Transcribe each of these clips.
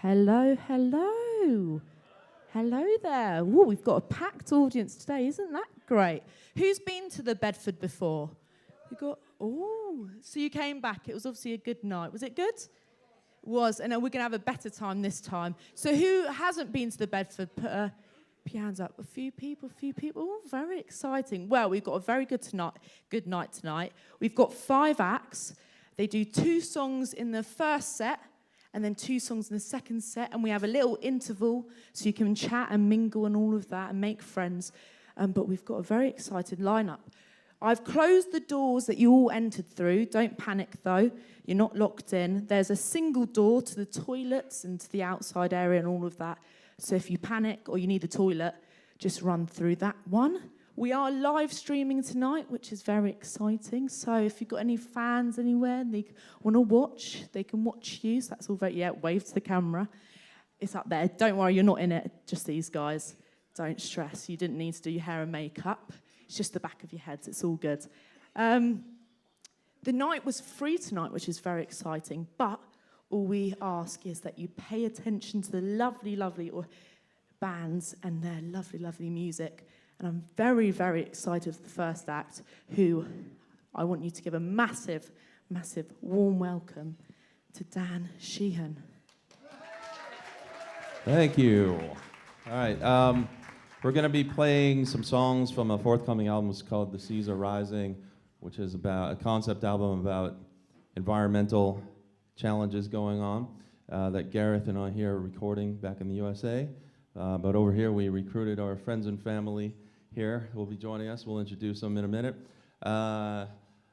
Hello, hello. Hello there. Ooh, we've got a packed audience today. Isn't that great? Who's been to the Bedford before? So you came back. It was obviously a good night. Was it good? It was. And we're going to have a better time this time. So who hasn't been to the Bedford? Put your hands up. A few people. Oh, very exciting. Well, we've got a very good night tonight. We've got 5 acts. They do 2 songs in the first set, and then 2 songs in the second set, and we have a little interval so you can chat and mingle and all of that and make friends. But we've got a very excited lineup. I've closed the doors that you all entered through. Don't panic, though. You're not locked in. There's a single door to the toilets and to the outside area and all of that. So if you panic or you need a toilet, just run through that one. We are live streaming tonight, which is very exciting. So if you've got any fans anywhere and they want to watch, they can watch you. So that's all very, wave to the camera. It's up there. Don't worry, you're not in it. Just these guys. Don't stress. You didn't need to do your hair and makeup. It's just the back of your heads. It's all good. The night was free tonight, which is very exciting. But all we ask is that you pay attention to the lovely, lovely bands and their lovely, lovely music. And I'm very, very excited for the first act, who I want you to give a massive, massive warm welcome to Dan Sheehan. Thank you. All right. We're going to be playing some songs from a forthcoming album. It's called The Seas Are Rising, which is about a concept album about environmental challenges going on that Gareth and I here are recording back in the USA. But over here, we recruited our friends and family here who will be joining us. We'll introduce them in a minute.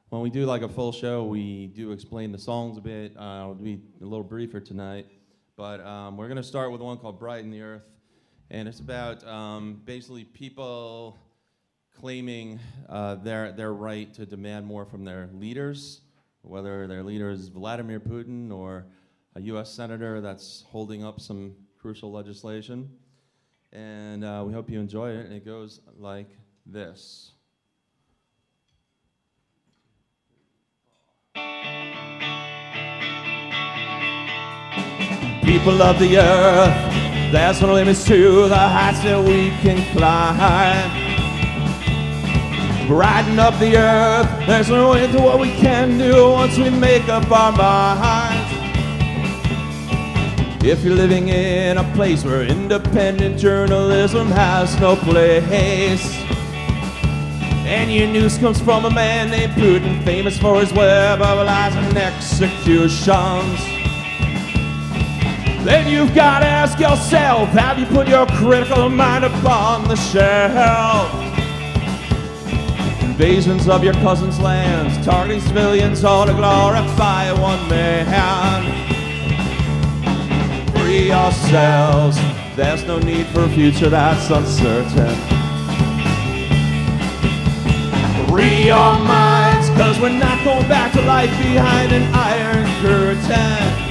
When we do like a full show, we do explain the songs a bit. It'll be a little briefer tonight. But we're going to start with one called Brighten the Earth. And it's about basically people claiming their right to demand more from their leaders, whether their leader is Vladimir Putin or a US senator that's holding up some crucial legislation. And we hope you enjoy it. It goes like this. People of the earth, there's no limits to the heights that we can climb. Brighten up the earth, there's no end to what we can do once we make up our minds. If you're living in a place where independent journalism has no place, and your news comes from a man named Putin, famous for his web of lies and executions, then you've got to ask yourself, have you put your critical mind upon the shelf? Invasions of your cousin's lands, targeting civilians, all to glorify one man. Free ourselves, there's no need for a future that's uncertain. Free our minds, cause we're not going back to life behind an iron curtain.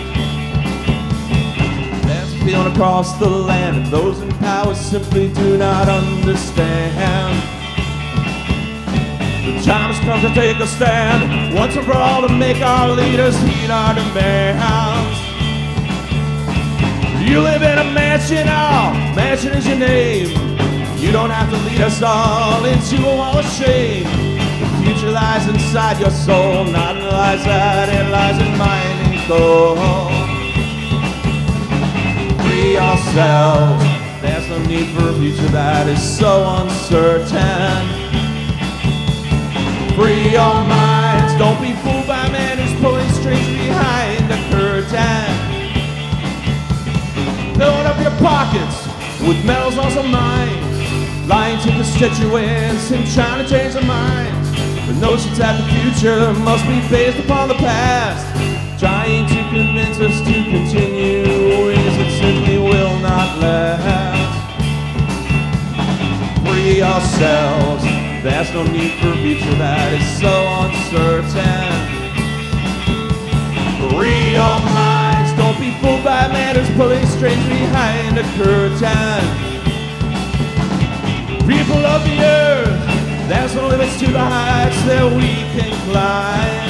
There's a feeling across the land, and those in power simply do not understand. The time has come to take a stand, once and for all, to make our leaders heed our demands. You live in a mansion, mansion is your name. You don't have to lead us all into a wall of shame. The future lies inside your soul, not in the lies that it lies in mine and gold. Free ourselves, there's no need for a future that is so uncertain. Free our minds, don't be fooled by a man who's pulling strings behind the curtain. Filling up your pockets with medals on some minds, lying to constituents and trying to change their minds. The notions that the future must be based upon the past, trying to convince us to continue ways that simply will not last. Free ourselves, there's no need for a future that is so uncertain. Free our minds, don't be fooled by a man who's pulling strings behind a curtain. People of the earth, there's no limits to the heights that we can climb.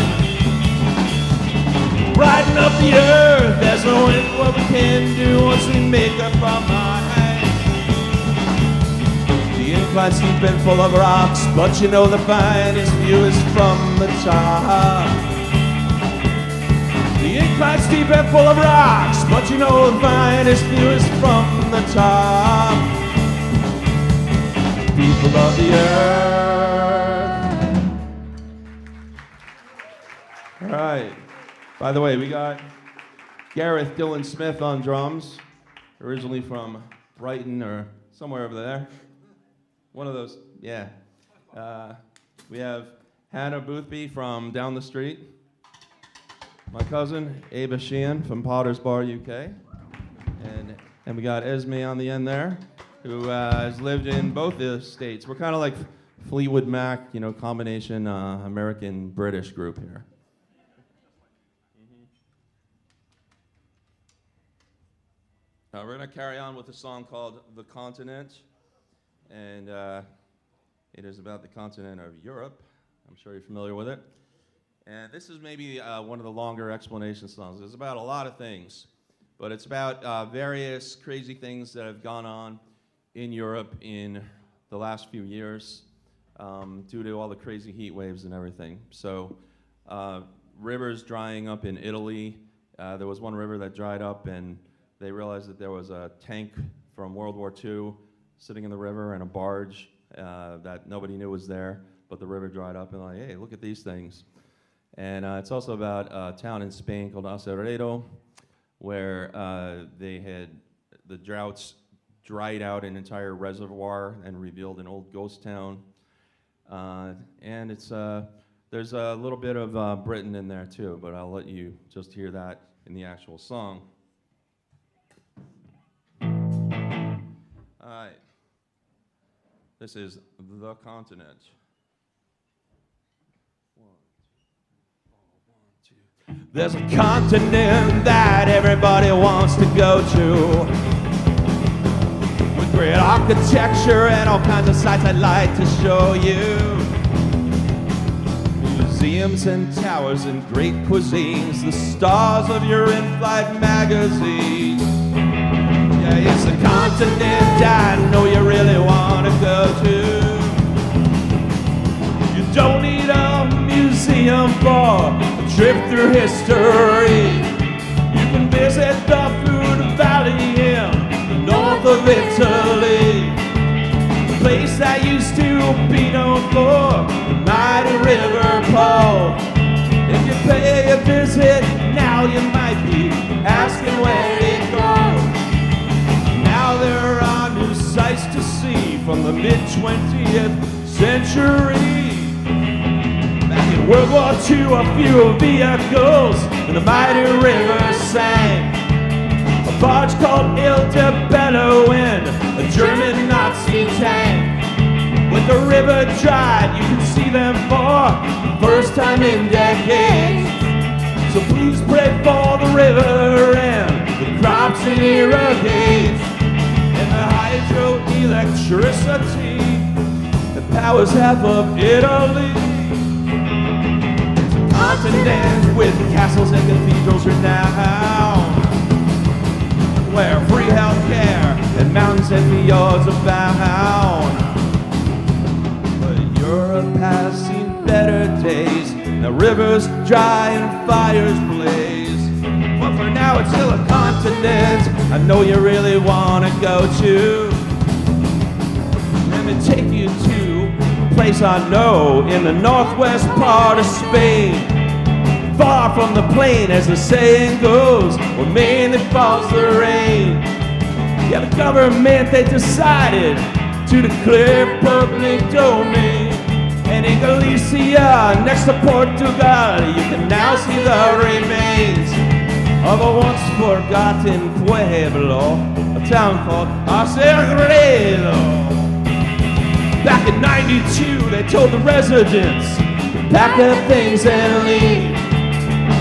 Brighten of the earth. There's no end what we can do once we make up our minds. The incline's steep and full of rocks, but you know the finest view is from the top. The incline's steep and full of rocks, but you know the finest view is from the top. People of the earth. All right. By the way, we got Gareth Dylan Smith on drums, originally from Brighton or somewhere over there. One of those, yeah. We have Hannah Boothby from down the street. My cousin, ABISGOLD from Potter's Bar, UK. And we got Esme on the end there, who has lived in both the states. We're kind of like Fleetwood Mac, you know, combination American-British group here. We're going to carry on with a song called The Continent, and it is about the continent of Europe. I'm sure you're familiar with it. And this is maybe one of the longer explanation songs. It's about a lot of things, but it's about various crazy things that have gone on in Europe in the last few years due to all the crazy heat waves and everything. So rivers drying up in Italy. There was one river that dried up, and they realized that there was a tank from World War II sitting in the river and a barge that nobody knew was there, but the river dried up, and like, hey, look at these things. And it's also about a town in Spain called Aceredo, where the droughts dried out an entire reservoir and revealed an old ghost town. And it's there's a little bit of Britain in there too, but I'll let you just hear that in the actual song. All right. This is The Continent. There's a continent that everybody wants to go to, with great architecture and all kinds of sights I'd like to show you. Museums and towers and great cuisines, the stars of your in-flight magazines. Yeah, it's a continent I know you really want to go to. You don't need a museum for a trip through history. You can visit the Food Valley in the north of Italy, a place that used to be known for the mighty River Po. If you pay a visit now, you might be asking where it goes. Now there are new sights to see from the mid-20th century. In World War II, a few vehicles in the mighty river sank. A barge called Il de Bello in a German Nazi tank. When the river dried, you can see them for the first time in decades. So please pray for the river and the crops it irrigates, and the hydroelectricity that powers half of Italy. Continent with castles and cathedrals renowned, where free healthcare and mountains and fjords abound. But Europe has seen better days. Now rivers dry and fires blaze. But for now it's still a continent I know you really want to go to. Let me take you to a place I know in the northwest part of Spain. Far from the plain, as the saying goes, where mainly falls the rain. Yeah, the government, they decided to declare public domain. And in Galicia, next to Portugal, you can now see the remains of a once forgotten pueblo, a town called Aceredo. Back in '92, they told the residents to pack their things and leave.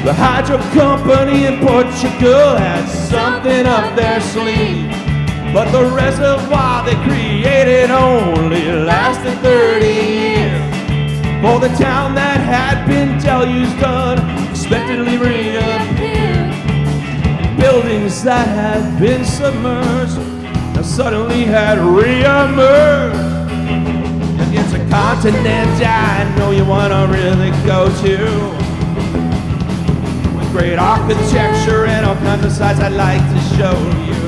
The hydro company in Portugal had something up their sleeve, but the reservoir they created only lasted 30 years. For the town that had been deluged unexpectedly reappeared. buildings that had been submerged now suddenly had re-emerged. It's a continent I know you want to really go to, with great architecture and all kinds of sights I'd like to show you.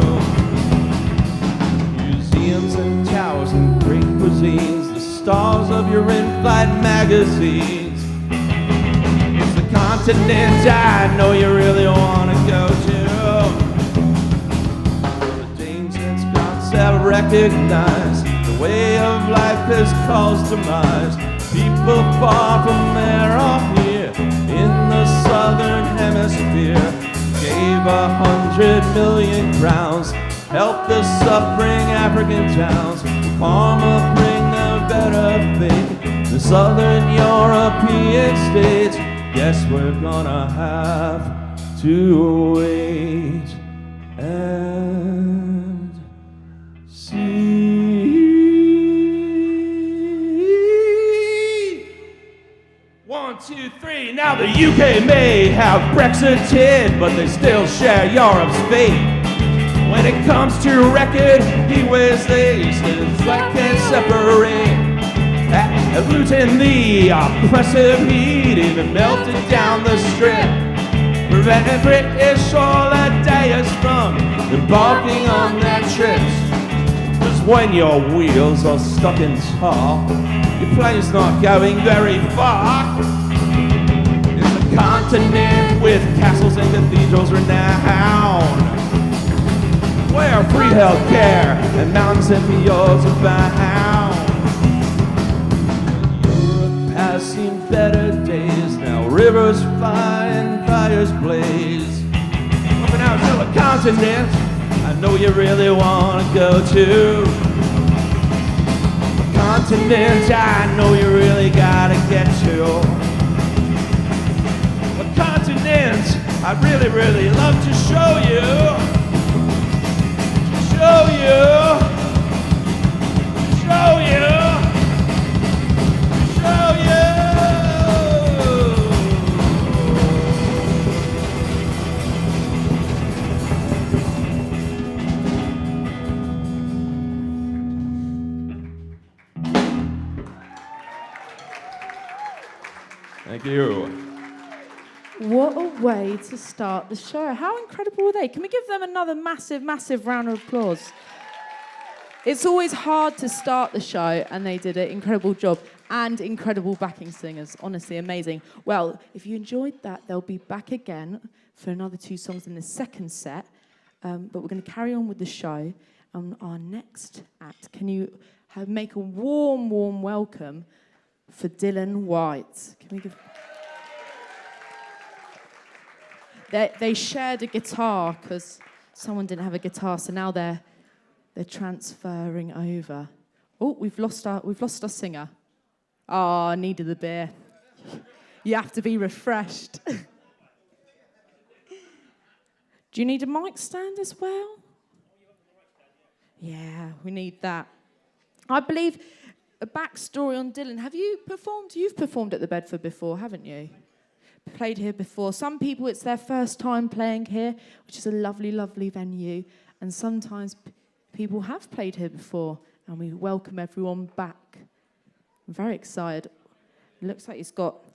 Museums and towers and great cuisines, the stars of your in-flight magazines. It's the continent I know you really want to go to. The Danes and Scots have recognized the way of life is caused demise. People far from there are here in the southern hemisphere. Gave 100 million crowns, help the suffering African towns. Karma bring a better fate. The southern European states, guess we're gonna have to wait and see. 1, 2, 3. Now the UK may have Brexited, but they still share Europe's fate. When it comes to record, he wears laces that can't separate. Looting the oppressive heat, even melted down the strip. Preventing British holidays from embarking on their trips. Cause when your wheels are stuck in tar, your plane's not going very far. It's a continent with castles and cathedrals renowned, where free health care and mountains and fjords abound. Europe has seen better days, now rivers fly and fires blaze. Up and out to the continent I know you really want to go to. A continent I know you really gotta get to. A continent I'd really, really love to show you. Show you. Show you. Show you. Thank you. What a way to start the show. How incredible were they? Can we give them another massive, massive round of applause? It's always hard to start the show, and they did an incredible job. And incredible backing singers. Honestly, amazing. Well, if you enjoyed that, they'll be back again for another 2 songs in the second set. But we're going to carry on with the show. Our next act, can you make a warm, warm welcome for Dylan White? Can we give... They shared a guitar because someone didn't have a guitar, so now they're transferring over. Oh, we've lost our singer. Oh, I needed the beer. You have to be refreshed. Do you need a mic stand as well? Yeah, we need that. I believe a backstory on Dylan. Have you performed? You've performed at the Bedford before, haven't you? Played here before. Some people, it's their first time playing here, which is a lovely, lovely venue. And sometimes people have played here before, and we welcome everyone back. I'm very excited. It looks like he's got...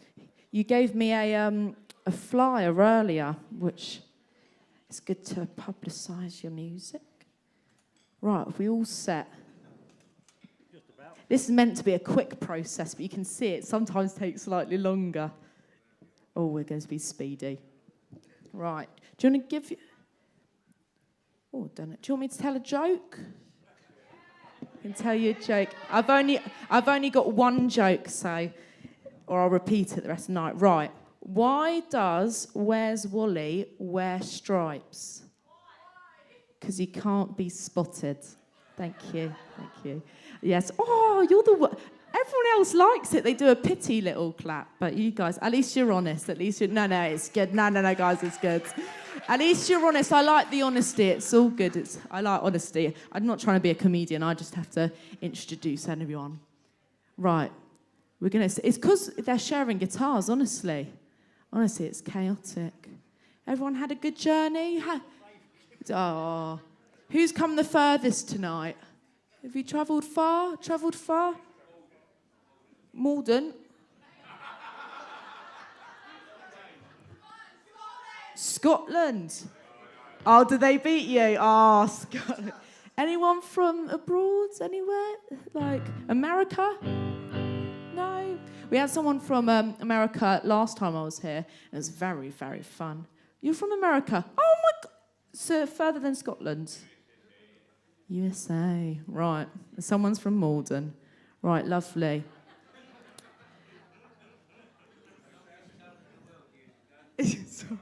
You gave me a flyer earlier, which is good to publicise your music. Right, are we all set? Just about. This is meant to be a quick process, but you can see it sometimes takes slightly longer. Oh, we're going to be speedy. Right. Do you want to give you... Oh, done it. Do you want me to tell a joke? I can tell you a joke. I've only got one joke, so... Or I'll repeat it the rest of the night. Right. Why does Where's Wally wear stripes? Because he can't be spotted. Thank you. Thank you. Yes. Oh, you're the... Everyone else likes it. They do a pity little clap. But you guys, at least you're honest. At least you're... No, it's good. No, guys, it's good. At least you're honest. I like the honesty. It's all good. I like honesty. I'm not trying to be a comedian. I just have to introduce everyone. Right. We're going to... It's because they're sharing guitars, honestly. Honestly, it's chaotic. Everyone had a good journey? Oh. Who's come the furthest tonight? Have you travelled far? Malden? Scotland. Oh, did they beat you? Oh, Scotland. Anyone from abroad? Anywhere? Like America? No. We had someone from America last time I was here. It was very, very fun. You're from America? Oh, my God. So further than Scotland? USA. Right. Someone's from Malden. Right, lovely. Sorry.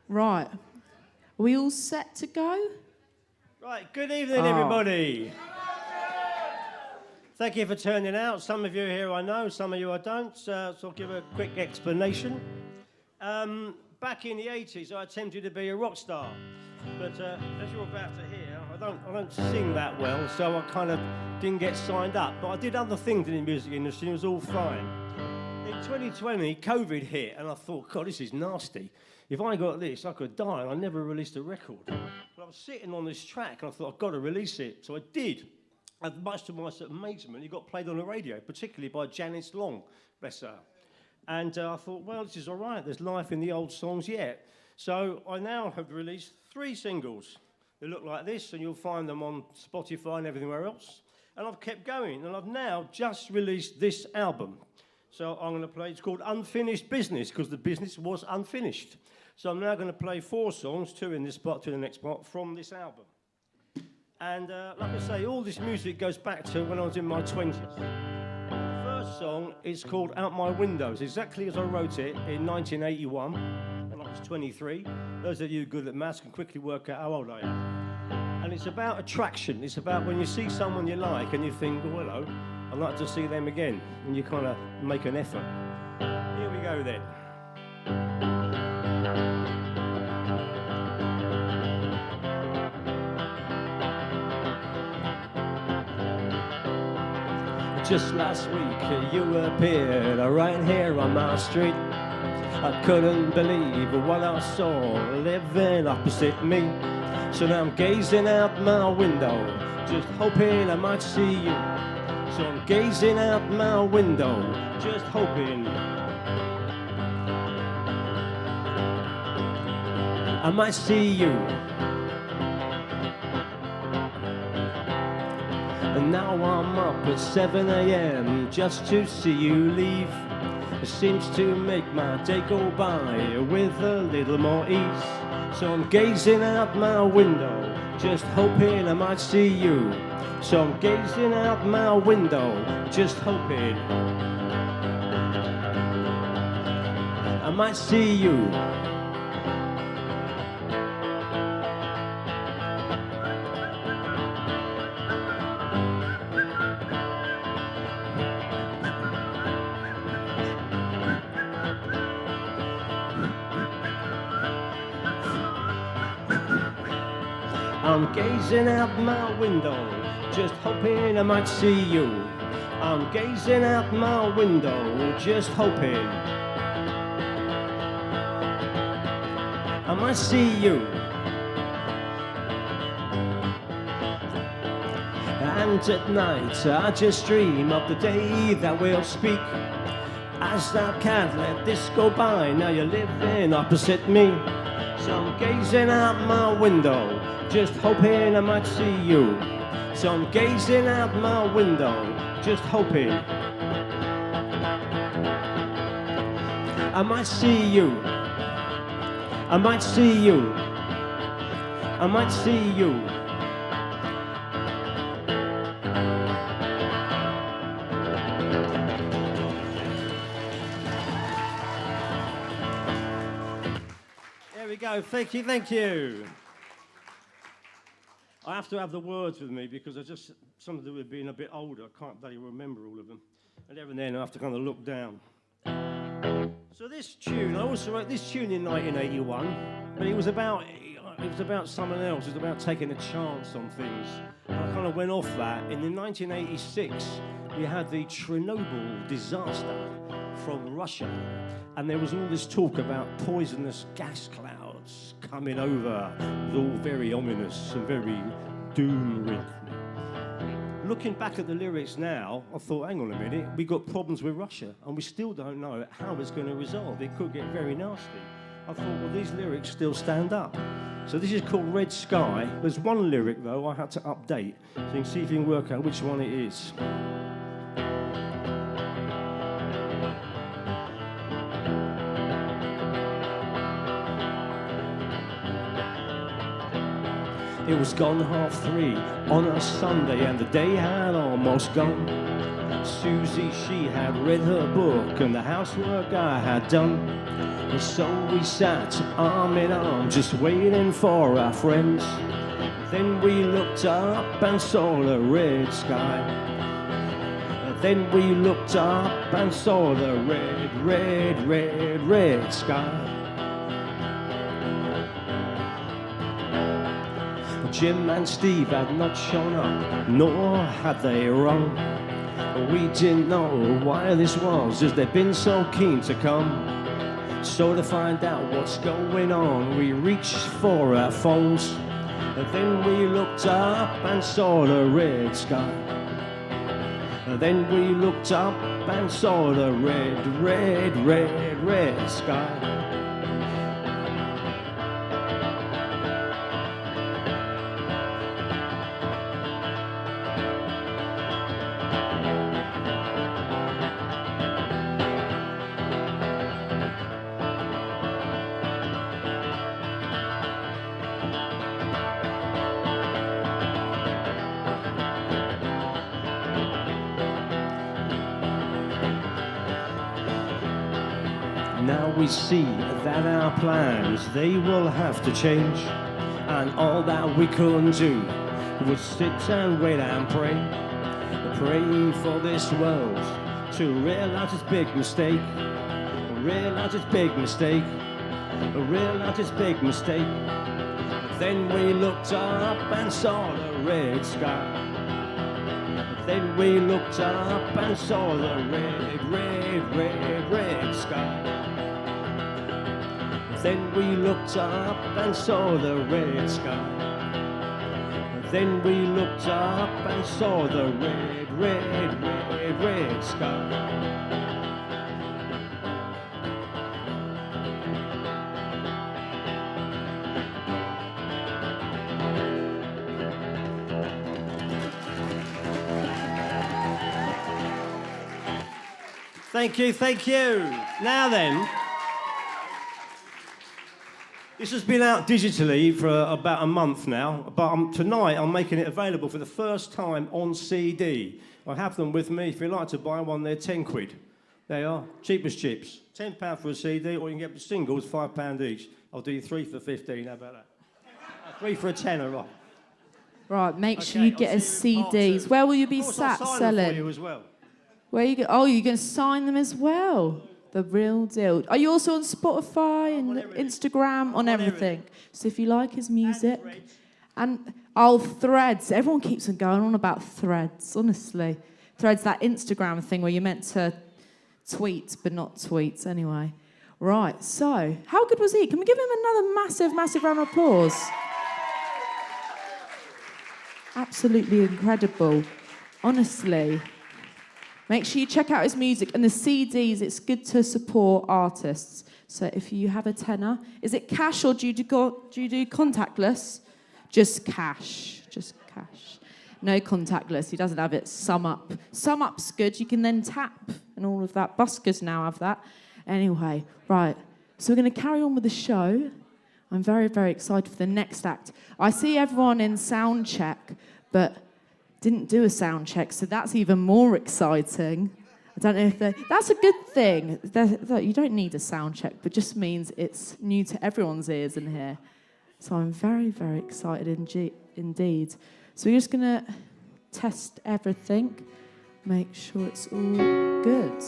Right. Are we all set to go? Right, good evening, everybody. Thank you for turning out. Some of you here I know, some of you I don't, so I'll give a quick explanation. Back in the 80s, I attempted to be a rock star, but as you're about to hear, I don't sing that well, so I kind of didn't get signed up. But I did other things in the music industry, and it was all fine. In 2020, COVID hit, and I thought, God, this is nasty. If I got this, I could die, and I never released a record. But I was sitting on this track, and I thought, I've got to release it. So I did. And much to my amazement, it got played on the radio, particularly by Janice Long, bless her. And I thought, well, this is all right. There's life in the old songs yet. So I now have released 3 singles. They look like this, and you'll find them on Spotify and everywhere else. And I've kept going, and I've now just released this album. So I'm going to play, it's called Unfinished Business, because the business was unfinished. So I'm now going to play 4 songs, 2 in this spot, 2 in the next spot, from this album. And like I say, all this music goes back to when I was in my 20s. The first song is called Out My Windows, exactly as I wrote it in 1981, when I was 23. Those of you good at maths can quickly work out how old I am. And it's about attraction. It's about when you see someone you like and you think, oh, hello, I'd like to see them again, and you kind of make an effort. Here we go then. Just last week you appeared right here on my street. I couldn't believe what I saw living opposite me. So now I'm gazing out my window, just hoping I might see you. So I'm gazing out my window, just hoping I might see you. And now I'm up at 7 a.m. just to see you leave. It seems to make my day go by with a little more ease. So I'm gazing out my window, just hoping I might see you. So I'm gazing out my window, just hoping I might see you. I'm gazing out my window, just hoping I might see you. I'm gazing out my window, just hoping I might see you. And at night I just dream of the day that we'll speak. As I can't let this go by, now you're living opposite me. So I'm gazing out my window, just hoping I might see you. So I'm gazing out my window, just hoping I might see you. I might see you. I might see you. There we go. Thank you, thank you. I have to have the words with me because I just, something to do with being a bit older. I can't bloody remember all of them. And every now and then I have to kind of look down. So this tune, I also wrote this tune in 1981, but it was about someone else. It was about taking a chance on things. And I kind of went off that. And in 1986, we had the Chernobyl disaster. from Russia, and there was all this talk about poisonous gas clouds coming over. It was all very ominous and very doom-ridden. Looking back at the lyrics now, I thought, hang on a minute, we got problems with Russia, and we still don't know how it's going to resolve. It could get very nasty. I thought, well, these lyrics still stand up. So this is called Red Sky. There's one lyric, though, I had to update, so you can see if you can work out which one it is. It was gone 3:30 on a Sunday, and the day had almost gone. Susie, she had read her book, and the housework I had done. And so we sat arm in arm, just waiting for our friends. Then we looked up and saw the red sky. Then we looked up and saw the red sky. Jim and Steve had not shown up, nor had they rung. We didn't know why this was, as they'd been so keen to come. So to find out what's going on, we reached for our phones. Then we looked up and saw the red sky. Then we looked up and saw the red sky. Now we see that our plans, they will have to change. And all that we couldn't do was sit and wait and pray. Pray for this world to realize its big mistake. Realize its big mistake. Realize its big mistake. Then we looked up and saw the red sky. Then we looked up and saw the red sky. Then we looked up and saw the red sky. Then we looked up and saw the red sky. Thank you, thank you. Now then, this has been out digitally for about a month now, but tonight I'm making it available for the first time on CD. I have them with me. If you'd like to buy one, they're 10 quid. They are cheap as chips. £10 for a CD, or you can get the singles, £5 each. I'll do you 3 for 15, how about that? 3 for a tenner, right? Right, make sure you get us CDs. Where will you be sat I'll sign selling? them for you as well. Where you go? Oh, you're going to sign them as well. The real deal. Are you also on Spotify and Instagram, on everything? So if you like his music, and Threads. Everyone keeps on going on about Threads. Honestly, Threads, that Instagram thing where you're meant to tweet but not tweets. Anyway, right. So how good was he? Can we give him another massive round of applause? Absolutely incredible. Honestly. Make sure you check out his music and the CDs. It's good to support artists. So if you have a tenner, is it cash or do you do contactless? Just cash. Just cash. No contactless. He doesn't have it. Sum up. Sum up's good. You can then tap and all of that. Buskers now have that. Anyway, right. So we're going to carry on with the show. I'm very excited for the next act. I see everyone in sound check, but didn't do a sound check, so that's even more exciting. I don't know if that's a good thing. You don't need a sound check, but just means it's new to everyone's ears in here. So I'm very excited indeed. So we're just going to test everything, make sure it's all good.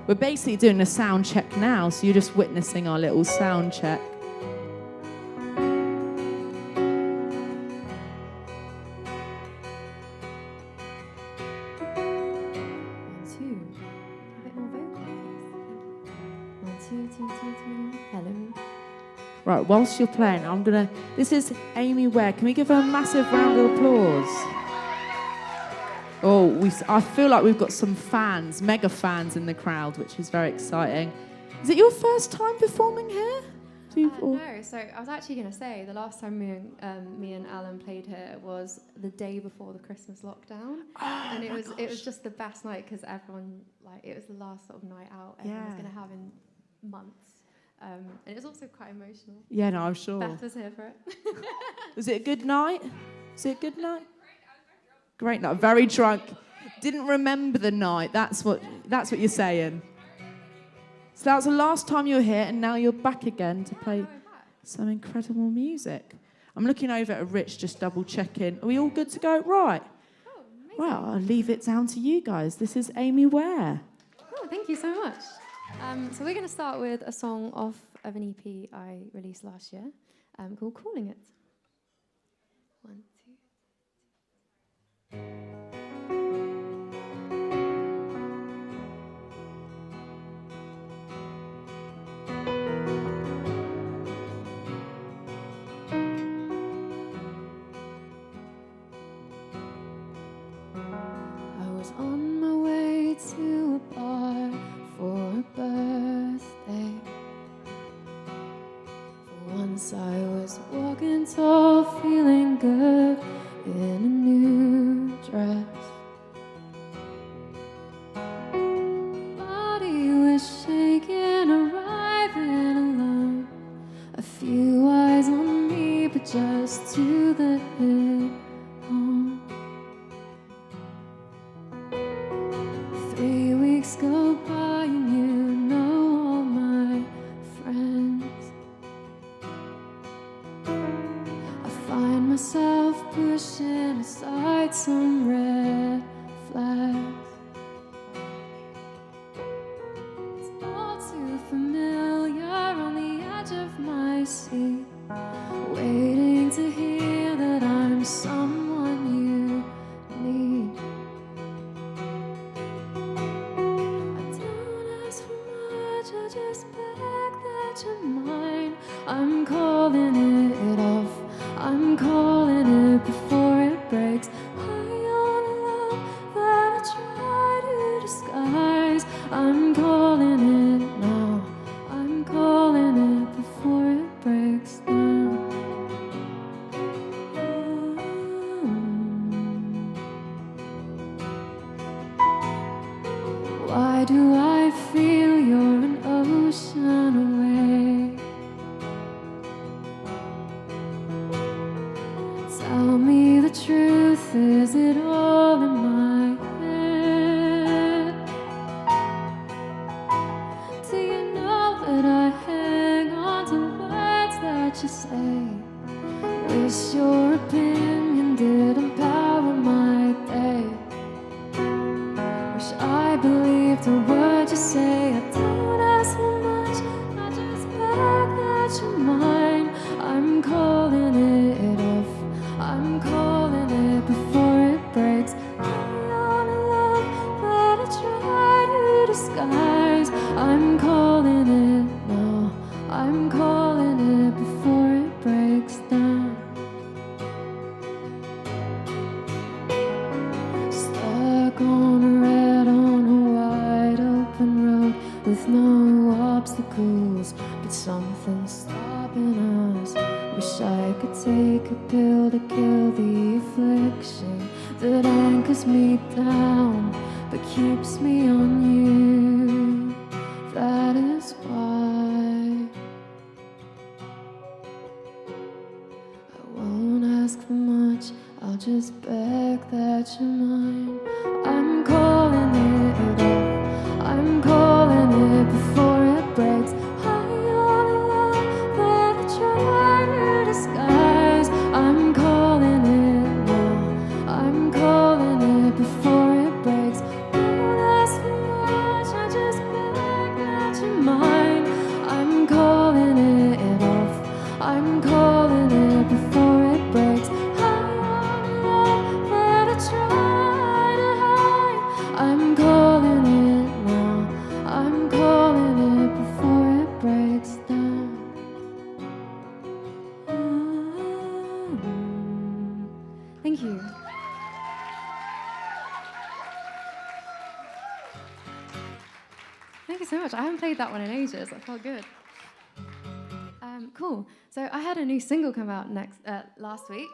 We're basically doing a sound check now, so you're just witnessing our little sound check. 2. Hello. Right, whilst you're playing, this is Amy Ware. Can we give her a massive round of applause? I feel like we've got some fans, mega fans in the crowd, which is very exciting. Is it your first time performing here? No, so I was actually going to say the last time me and Alan played here was the day before the Christmas lockdown, and it was just the best night because everyone it was the last sort of night out everyone was going to have in months, and it was also quite emotional. Yeah, no, I'm sure. Beth was here for it. Was it a good night? Great night. Very drunk. Didn't remember the night. That's what you're saying. So that was the last time you were here, and now you're back again to play some incredible music. I'm looking over at Rich, just double checking. Are we all good to go? Right. Oh, amazing. Well, I'll leave it down to you guys. This is Amy Ware. Oh, thank you so much. So we're going to start with a song off of an EP I released last year called Calling It. 1, 2. I was on my way to a bar for a birthday. For once I was walking tall, feeling good in a new dress. Body was shaking, arriving alone. A few eyes on me, but just to the hit home. 3 weeks go by and you know all my friends. I find myself pushing aside some red flags. It's all too familiar on the edge of my seat, waiting to hear that I'm someone you need. I just beg that you're mine. I'm calling it off. I'm calling it before it breaks. High on a love that I try to disguise. I'm calling it now. I'm calling it before it breaks down. Why do I feel you're an ocean away? Tell me the truth, is it all in my head? Do you know that I hang on to words that you say? Wish your opinion did empower my day. Wish I believed a word you say. I don't ask for much, I just beg that you're mine. I'm calling it off. I'm calling it before it breaks. I'm on a love that I try to disguise. I'm calling it now. I'm calling it before it breaks down. Stuck on a red on a wide open road with no obstacles, but something's stopping us. Wish I could take a pill to kill the affliction that anchors me down but keeps me on you. That is why I won't ask for much, I'll just beg that you're mine. I'm calling it off. I'm calling it before it breaks. High on a love that I try to disguise. I'm calling it now. I'm calling it before it breaks. Don't ask for much, I just beg that you're mine. I'm calling it off. I'm calling it before it breaks. High on a love you so much. I haven't played that one in ages. That felt good. Cool. So I had a new single come out last week.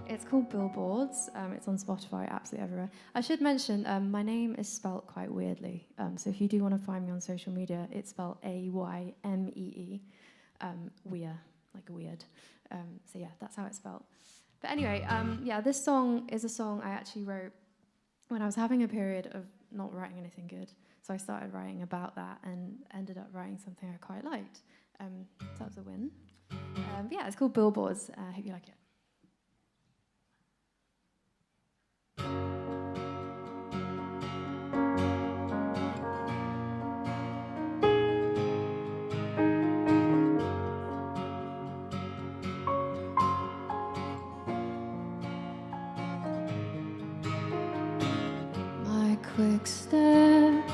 It's called Billboards. It's on Spotify, absolutely everywhere. I should mention my name is spelt quite weirdly. So if you do want to find me on social media, it's spelled A-Y-M-E-E. WEIR, like a weird. So yeah, that's how it's spelled. But anyway, yeah, this song is a song I actually wrote when I was having a period of not writing anything good. So I started writing about that and ended up writing something I quite liked. So that was a win. But yeah, it's called Billboards. I hope you like it. My quick step,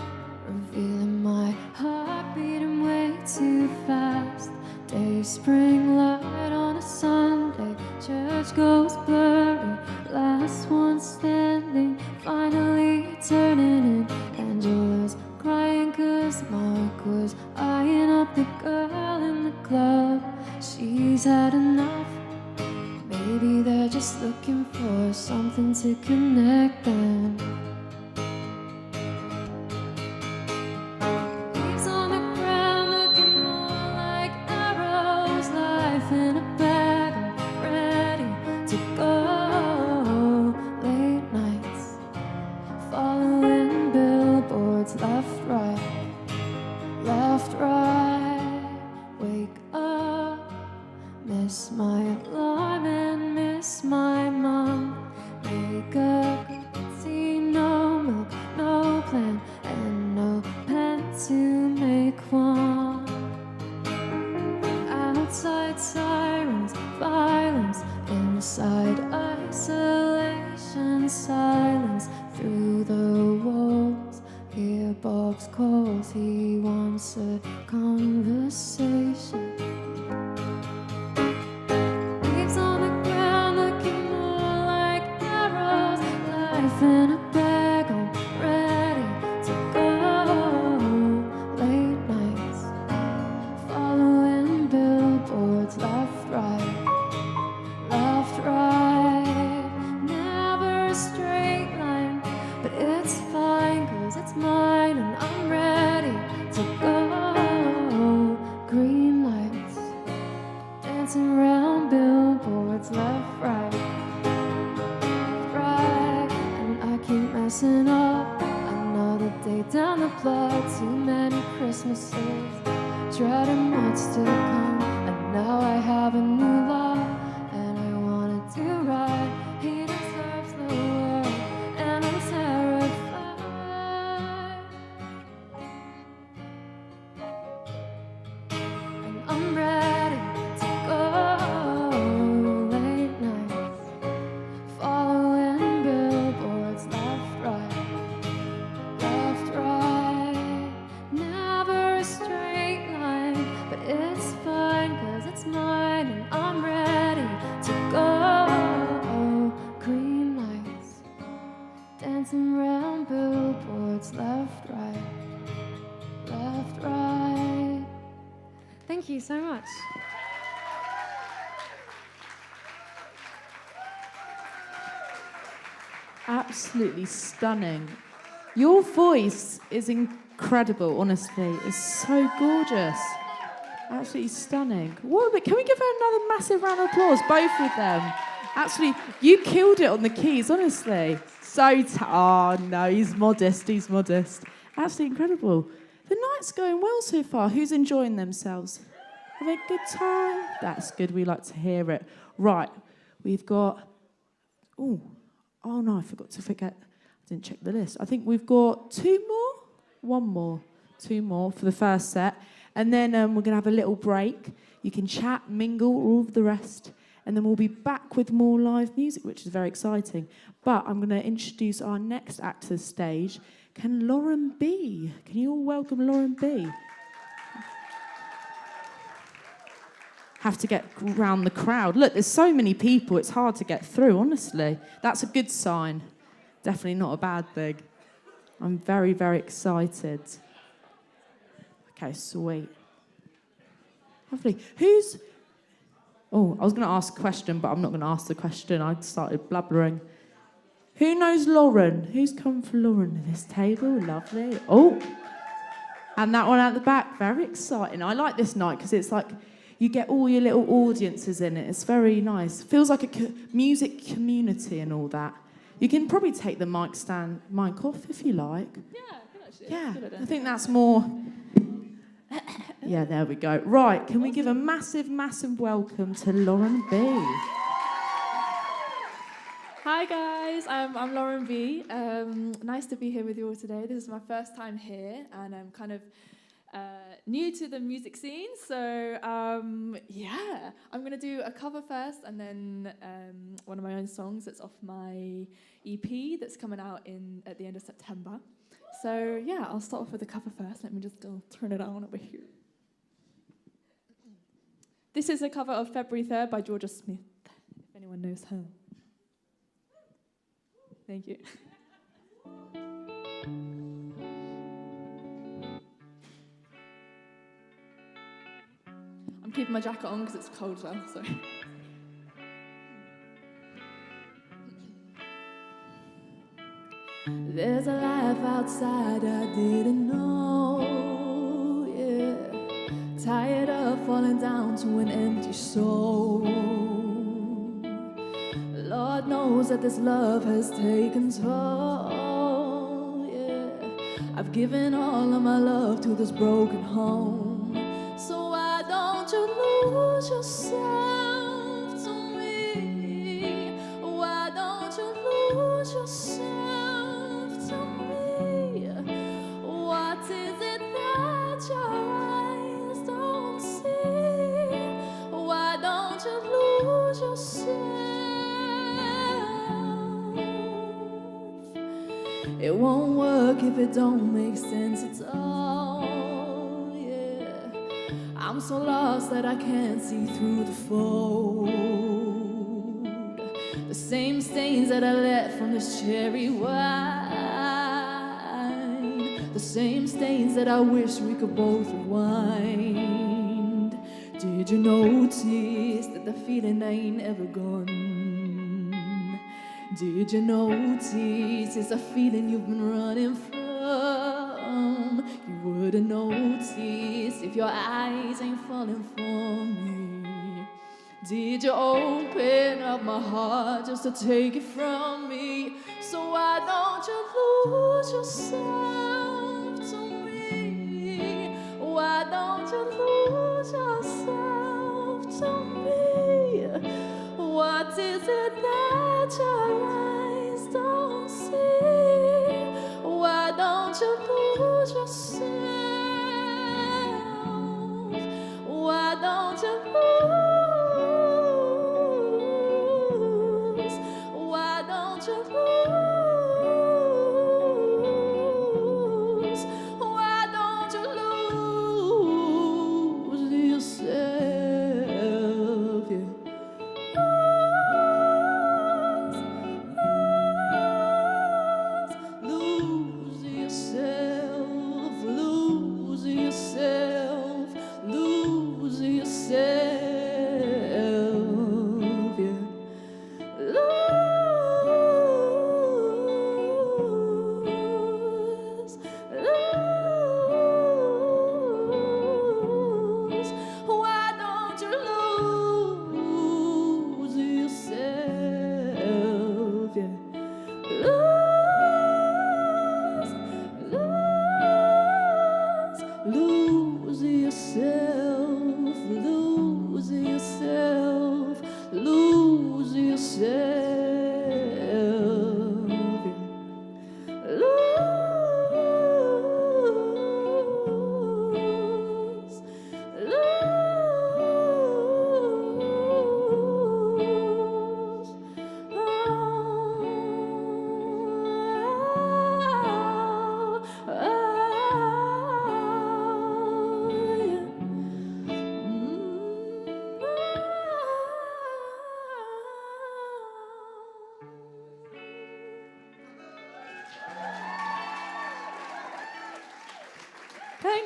revealing my heart beating way too fast. Days spring light on a Sunday, church goes blurry, last one standing, finally turning in. Angela's crying 'cause Mark was eyeing up the girl in the club. She's had enough, maybe they're just looking for something to connect them. Leaves on the ground looking more like arrows, life in a bag, I'm ready to go. Late nights, following billboards, left, right, wake up, miss my alarm and miss my mom. Make a tea, no milk, no plan, and no pen to make one. Outside sirens, violence, inside isolation, silence through the walls. Hear Bob's calls, he wants a conversation. Leaves on the ground looking more like arrows, life in a bag, I'm ready to go. Late nights, following billboards, left, right, never a straight line, but it's fine 'cause it's mine and I'm ready to go. Green lights, dancing around billboards, left, right, and I keep messing up. Another day down the block, too many Christmases, dreading what's to come, and now I have a new love, and I wanna do right. He deserves the world, and I'm terrified. And I'm ready to go. Late nights, following billboards, left, right, never a straight line, but it's fine 'cause it's mine and I'm ready to go. Green lights, dancing around billboards, left, right. Thank you so much. Absolutely stunning. Your voice is incredible, honestly. It's so gorgeous. Absolutely stunning. Can we give her another massive round of applause, both of them? Absolutely. You killed it on the keys, honestly. Oh, no, he's modest. Absolutely incredible. The night's going well so far. Who's enjoying themselves? Having a good time? That's good. We like to hear it. Right. We've got... Oh no, I forgot to forget. I didn't check the list. I think we've got two more for the first set. And then we're going to have a little break. You can chat, mingle, all of the rest. And then we'll be back with more live music, which is very exciting. But I'm going to introduce our next act to the stage. Can Lauren B? Can you all welcome Lauren B? Have to get round the crowd. Look, there's so many people, it's hard to get through, honestly. That's a good sign. Definitely not a bad thing. I'm very, very excited. Okay, sweet. Lovely. Oh, I was going to ask a question, but I'm not going to ask the question. I started blabbering. Who knows Lauren? Who's come for Lauren at this table? Lovely. Oh, and that one at the back. Very exciting. I like this night because it's like you get all your little audiences in it. It's very nice. Feels like a music community and all that. You can probably take the mic off if you like. Yeah, I think actually. Yeah, Good idea. I think that's more... Yeah, there we go. Right, can we give a massive, massive welcome to Lauren B? Hi guys, I'm Lauren B. Nice to be here with you all today. This is my first time here, and I'm kind of new to the music scene. So yeah, I'm gonna do a cover first, and then one of my own songs that's off my EP that's coming out at the end of September. So yeah, I'll start off with the cover first. Let me just go turn it on over here. This is a cover of February 3rd by Georgia Smith, if anyone knows her. Thank you. I'm keeping my jacket on because it's cold now, so. There's a life outside I didn't know, yeah. Tired of falling down to an empty soul. Lord knows that this love has taken toll, yeah. I've given all of my love to this broken home. So why don't you lose yourself to me? Why don't you lose yourself to me? What is it that your eyes don't see? Why don't you lose yourself? It won't work if it don't make sense at all, yeah. I'm so lost that I can't see through the fold. The same stains that I left from this cherry wine, the same stains that I wish we could both rewind. Did you notice that the feeling ain't ever gone? Did you notice it's a feeling you've been running from? You wouldn't notice if your eyes ain't falling for me. Did you open up my heart just to take it from me? So why don't you lose yourself to me? Why don't you lose yourself to me? What is it that your eyes don't see? Why don't you lose yourself? Why don't you lose? Why don't you lose? Why don't you lose yourself? Yeah. Lose yourself, lose.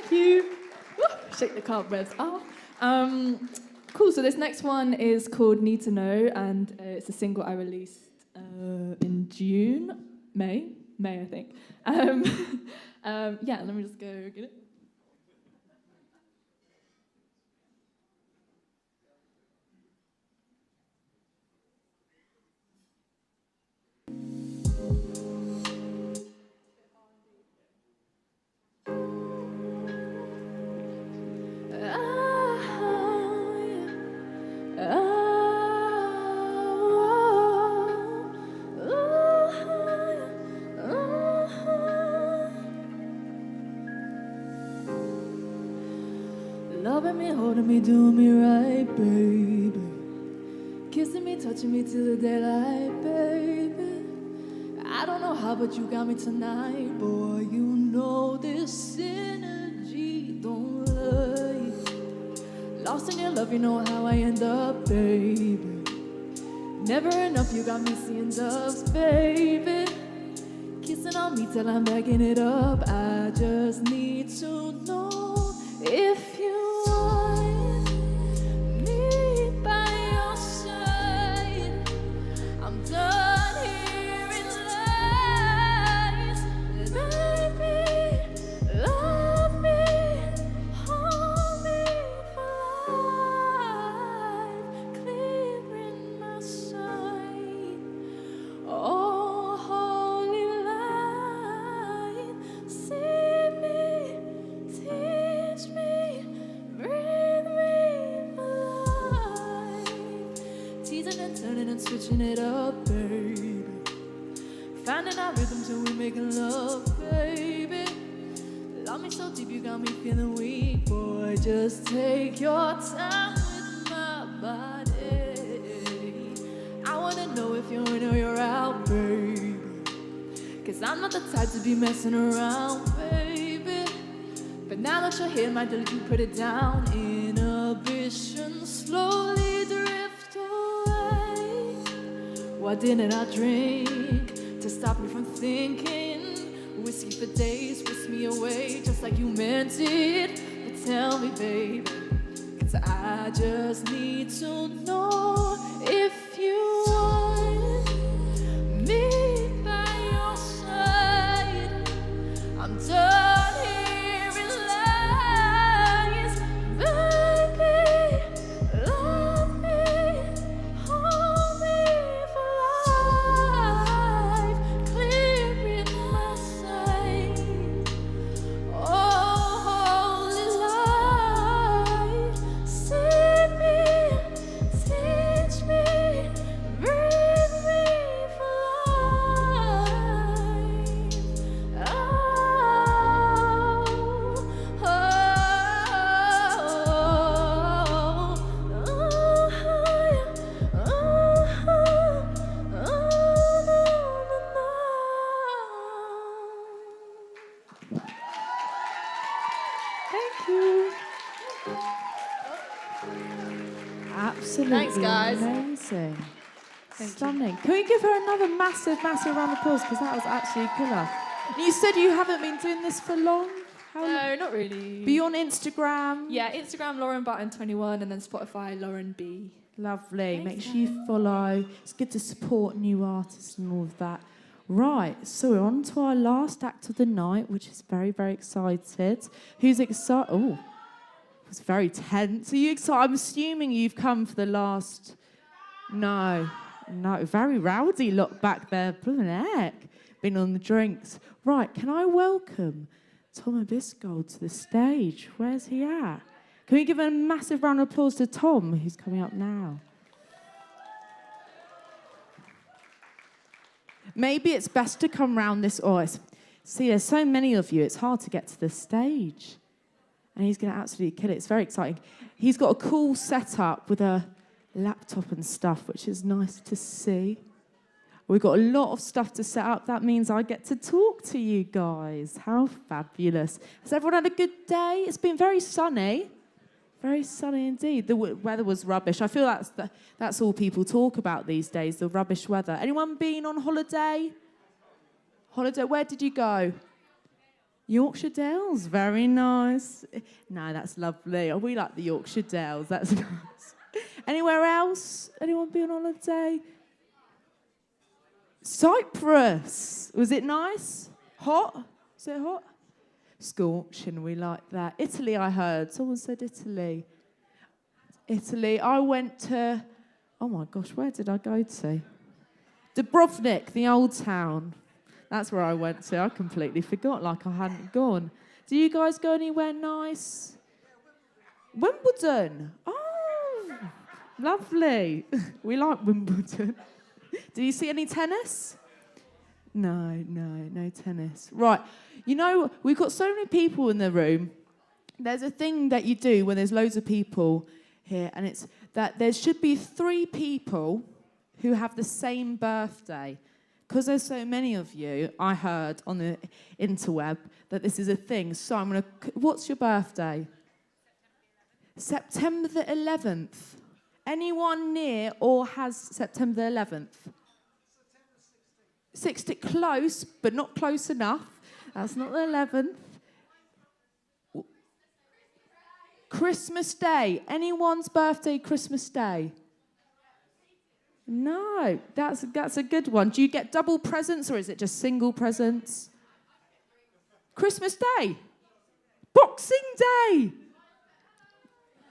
Thank you. Woo, shake the cobwebs off. Cool, so this next one is called Need to Know, and it's a single I released in May, I think. Yeah, let me just go get it. Loving me, holding me, doing me right, baby. Kissing me, touching me till the daylight, baby. I don't know how, but you got me tonight, boy. You know this energy don't lie. Lost in your love, you know how I end up, baby. Never enough, you got me seeing doves, baby. Kissing on me till I'm backing it up. I just need to know if you want me by your side. I'm done hearing lies. Baby, love me, hold me for life, clearing my sight. Oh, holy light, see me, teach me, breathe me for life. Teasing and turning and switching it up, baby. Finding our rhythms when we're making love, baby. Love me so deep, you got me feeling weak, boy. Just take your time with my body. I wanna know if you're in or you're out, baby. Cause I'm not the type to be messing around, baby. But now that you're here, my dear, you put it down. Inhibition slowly drift away. Why didn't I drink to stop me from thinking? Whiskey for days, whisk me away just like you meant it. But tell me, baby, cause I just need to know if you want me by your side. I'm done hearing lies. Baby, love me, hold me for life, clearing my sight. Oh, holy light, see me, teach me, breathe me for life. Oh, oh, Thank you. Absolutely Thanks, guys. amazing. Thank you. Stunning. Can we give her another massive, massive round of applause? Because that was actually killer. And you said you haven't been doing this for long? How long? No, not really. Be on Instagram? Yeah, Instagram Lauren Button 21 and then Spotify Lauren B. Lovely. Thanks, Make sure you follow. It's good to support new artists and all of that. Right, so we're on to our last act of the night, which is very, very excited. Who's excited? Oh, it was very tense. Are you excited? I'm assuming you've come for the last... No, very rowdy lot back there. Blooming heck. Been on the drinks. Right, can I welcome Tom ABISGOLD to the stage? Where's he at? Can we give a massive round of applause to Tom, who's coming up now? Maybe it's best to come round this... See, there's so many of you, it's hard to get to the stage. And he's going to absolutely kill it. It's very exciting. He's got a cool setup with a laptop and stuff, which is nice to see. We've got a lot of stuff to set up. That means I get to talk to you guys. How fabulous. Has everyone had a good day? It's been very sunny. Very sunny indeed. The weather was rubbish. I feel that's all people talk about these days, the rubbish weather. Anyone been on holiday? Holiday, where did you go? Yorkshire Dales, very nice. No, that's lovely. Oh, we like the Yorkshire Dales, that's nice. Anywhere else? Anyone be on holiday? Cyprus. Was it nice? Hot? Was it hot? Scorching, we like that. Italy, I heard. Someone said Italy. Italy. I went to, oh my gosh, where did I go to? Dubrovnik, the old town. That's where I went to. I completely forgot, like I hadn't gone. Do you guys go anywhere nice? Wimbledon. Oh, lovely. We like Wimbledon. Do you see any tennis? No tennis. Right. You know, we've got so many people in the room. There's a thing that you do when there's loads of people here, and it's that there should be 3 people who have the same birthday. Because there's so many of you, I heard on the interweb that this is a thing. So I'm going to... What's your birthday? September the 11th. Anyone near or has September the 11th? 16th. Close, but not close enough. That's not the 11th. Christmas Day. Anyone's birthday Christmas Day? No, that's a good one. Do you get double presents or is it just single presents? Christmas Day. Boxing Day.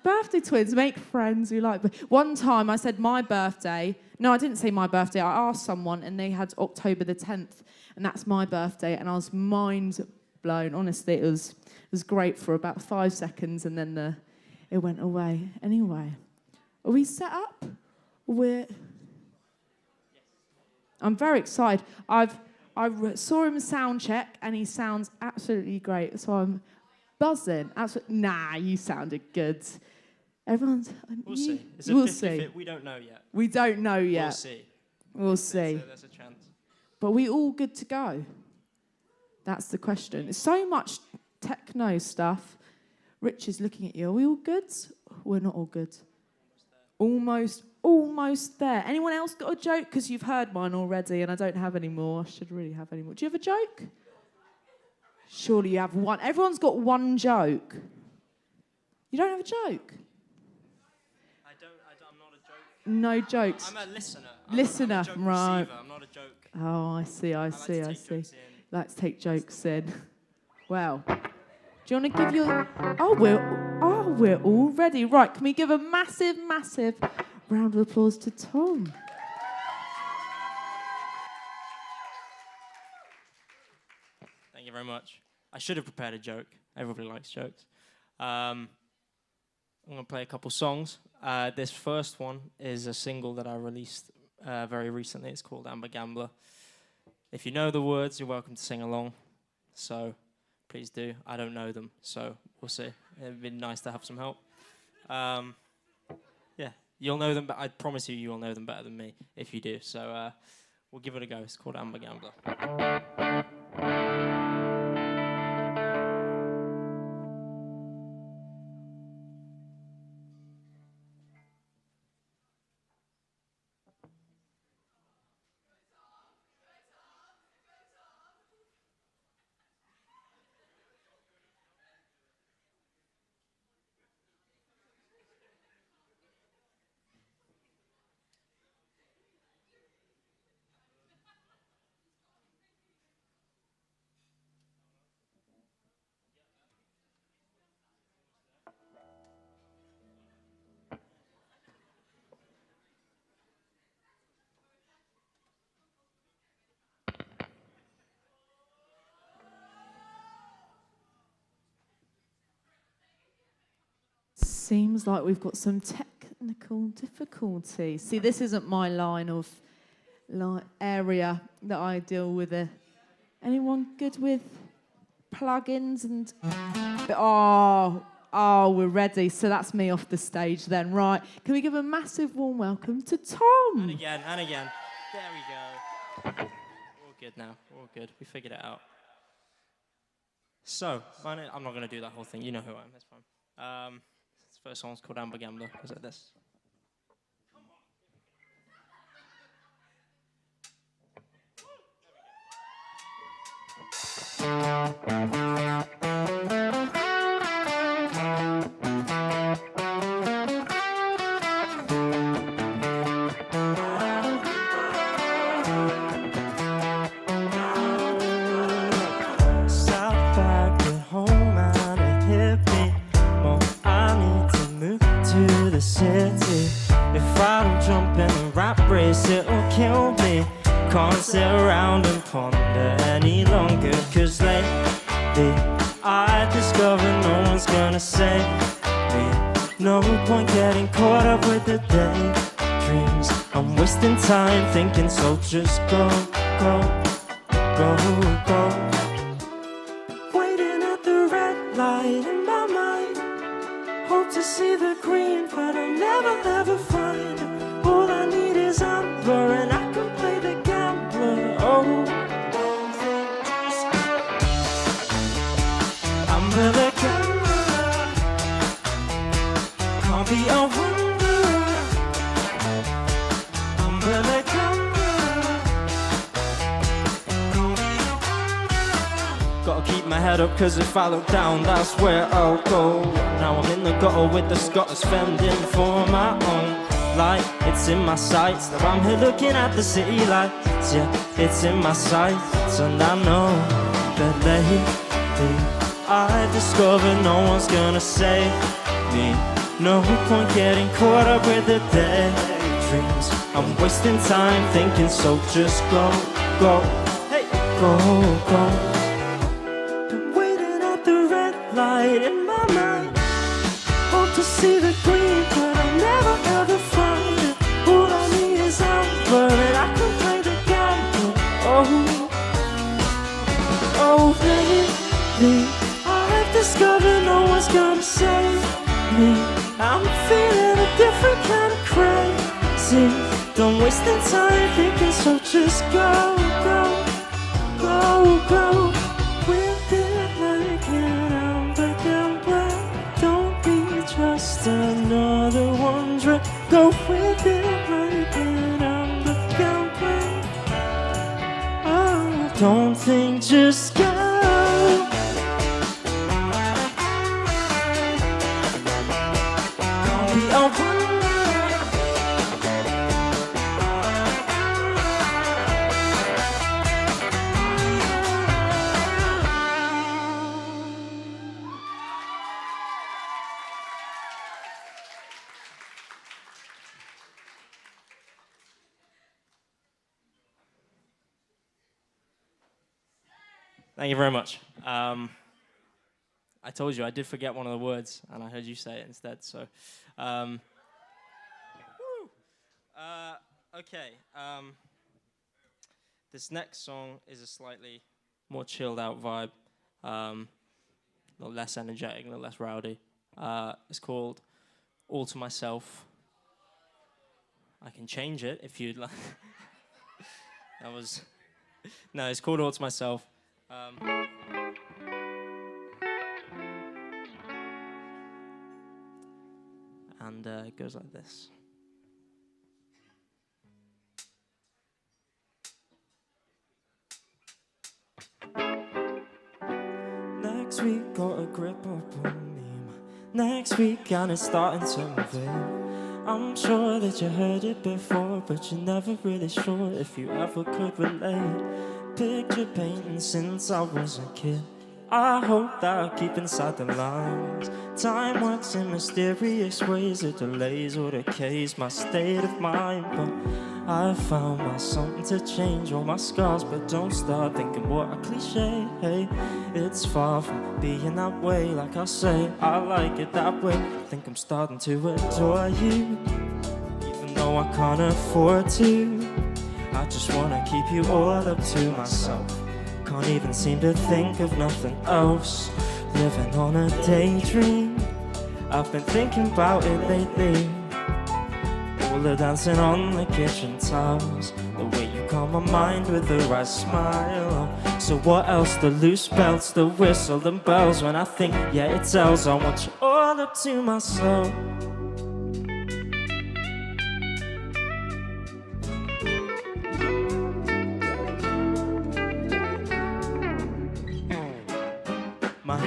Birthday twins, make friends. We like. One time I said my birthday. No, I didn't say my birthday. I asked someone and they had October the 10th, and that's my birthday, and I was mind blown. Honestly, it was great for about 5 seconds, and then it went away. Anyway, are we set up? I'm very excited. I saw him sound check, and he sounds absolutely great. So I'm buzzing. Nah, you sounded good. Everyone's... We'll see. It's a we'll 50-50. We don't know yet. We don't know yet. We'll see. We'll see. There's a chance. But we all good to go? That's the question. There's so much techno stuff. Rich is looking at you. Are we all good? We're not all good. Almost there. Anyone else got a joke? Because you've heard mine already and I don't have any more. I should really have any more. Do you have a joke? Surely you have one. Everyone's got one joke. You don't have a joke? I'm not a joke. No jokes. I'm a listener. Listener, I'm a joke right. receiver. I'm not a joke. Oh, I see. I see. Let's take jokes in. Well, do you want to give your... we're all ready. Right, can we give a massive round of applause to Tom? Thank you very much. I should have prepared a joke. Everybody likes jokes. I'm going to play a couple songs. This first one is a single that I released very recently. It's called Amber Gambler. If you know the words, you're welcome to sing along. So please do. I don't know them, so we'll see. It'd be nice to have some help. Yeah, you'll know them, but I promise you will know them better than me if you do. So we'll give it a go. It's called Amber Gambler. Seems like we've got some technical difficulties. See, this isn't my line of area that I deal with. Anyone good with plugins and... Oh, we're ready. So that's me off the stage then. Right. Can we give a massive warm welcome to Tom? And again. There we go. We're all good now. We're all good. We figured it out. So, I'm not going to do that whole thing. You know who I am. That's fine. This first song's called Amber Gambler. Is it this? Come on. can't sit around and ponder any longer. Cause lately I've discovered no one's gonna save me. No point getting caught up with the daydreams. I'm wasting time thinking, so just go, go, go, go. Waiting at the red light in my mind. Hope to see the green, but I'll never ever find it. All I need is amber, and I can play the gambler. Oh, amber the gambler. Can't be a wanderer. Amber the gambler. Can't be a wanderer. Gotta keep my head up, cause if I look down, that's where I'll go. Now I'm in the gutter with the Scots fending for my own light. It's in my sights. Now I'm here looking at the city lights. Yeah, it's in my sights. And I know that lately I've discovered no one's gonna save me. No point getting caught up with the daydreams. I'm wasting time thinking, so just go, go, hey, go, go. Been waiting at the red light in my mind. Hope to see the green, but I'll never ever find it. All I need is amber, and I can play the gambler. Oh, oh, lately I've discovered no one's gonna save me. I'm feeling a different kind of crazy. Don't waste the time thinking, so just go, go, go, go. With it like an amber gambler. Don't be just another wanderer. Go with it like an amber gambler. Oh, don't think, just go. Can't be a wanderer. Thank you very much. I told you I did forget one of the words, and I heard you say it instead. So, okay. This next song is a slightly more chilled out vibe, a little less energetic, a little less rowdy. It's called "All to Myself." I can change it if you'd like. That was no. It's called "All to Myself." And it goes like this. Next week got a grip up on me. Next week and it's starting to move. I'm sure that you heard it before, but you're never really sure if you ever could relate. Picture painting since I was a kid. I hope that I'll keep inside the lines. Time works in mysterious ways. It delays or decays my state of mind. But I found my something to change all my scars. But don't start thinking what a cliche. Hey, it's far from being that way. Like I say, I like it that way. I think I'm starting to adore you, even though I can't afford to. I just wanna keep you all up to myself. Can't even seem to think of nothing else. Living on a daydream. I've been thinking about it lately. All the dancing on the kitchen tiles. The way you calm my mind with the right smile. So what else? The loose belts, the whistle and bells. When I think, yeah, it tells. I want you all up to myself. My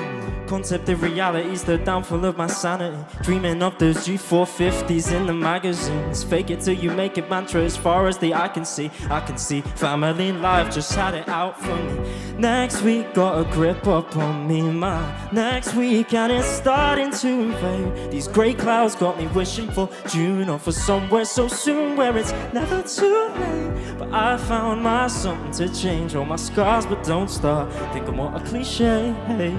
Concept of reality's the downfall of my sanity. Dreaming of those G450s in the magazines. Fake it till you make it mantra as far as the eye can see. I can see family and life just had it out for me. Next week got a grip up on me, my next week, and it's starting to invade. These grey clouds got me wishing for June or for somewhere so soon where it's never too late. But I found my something to change all my scars, but don't start thinking what a cliche. Hey,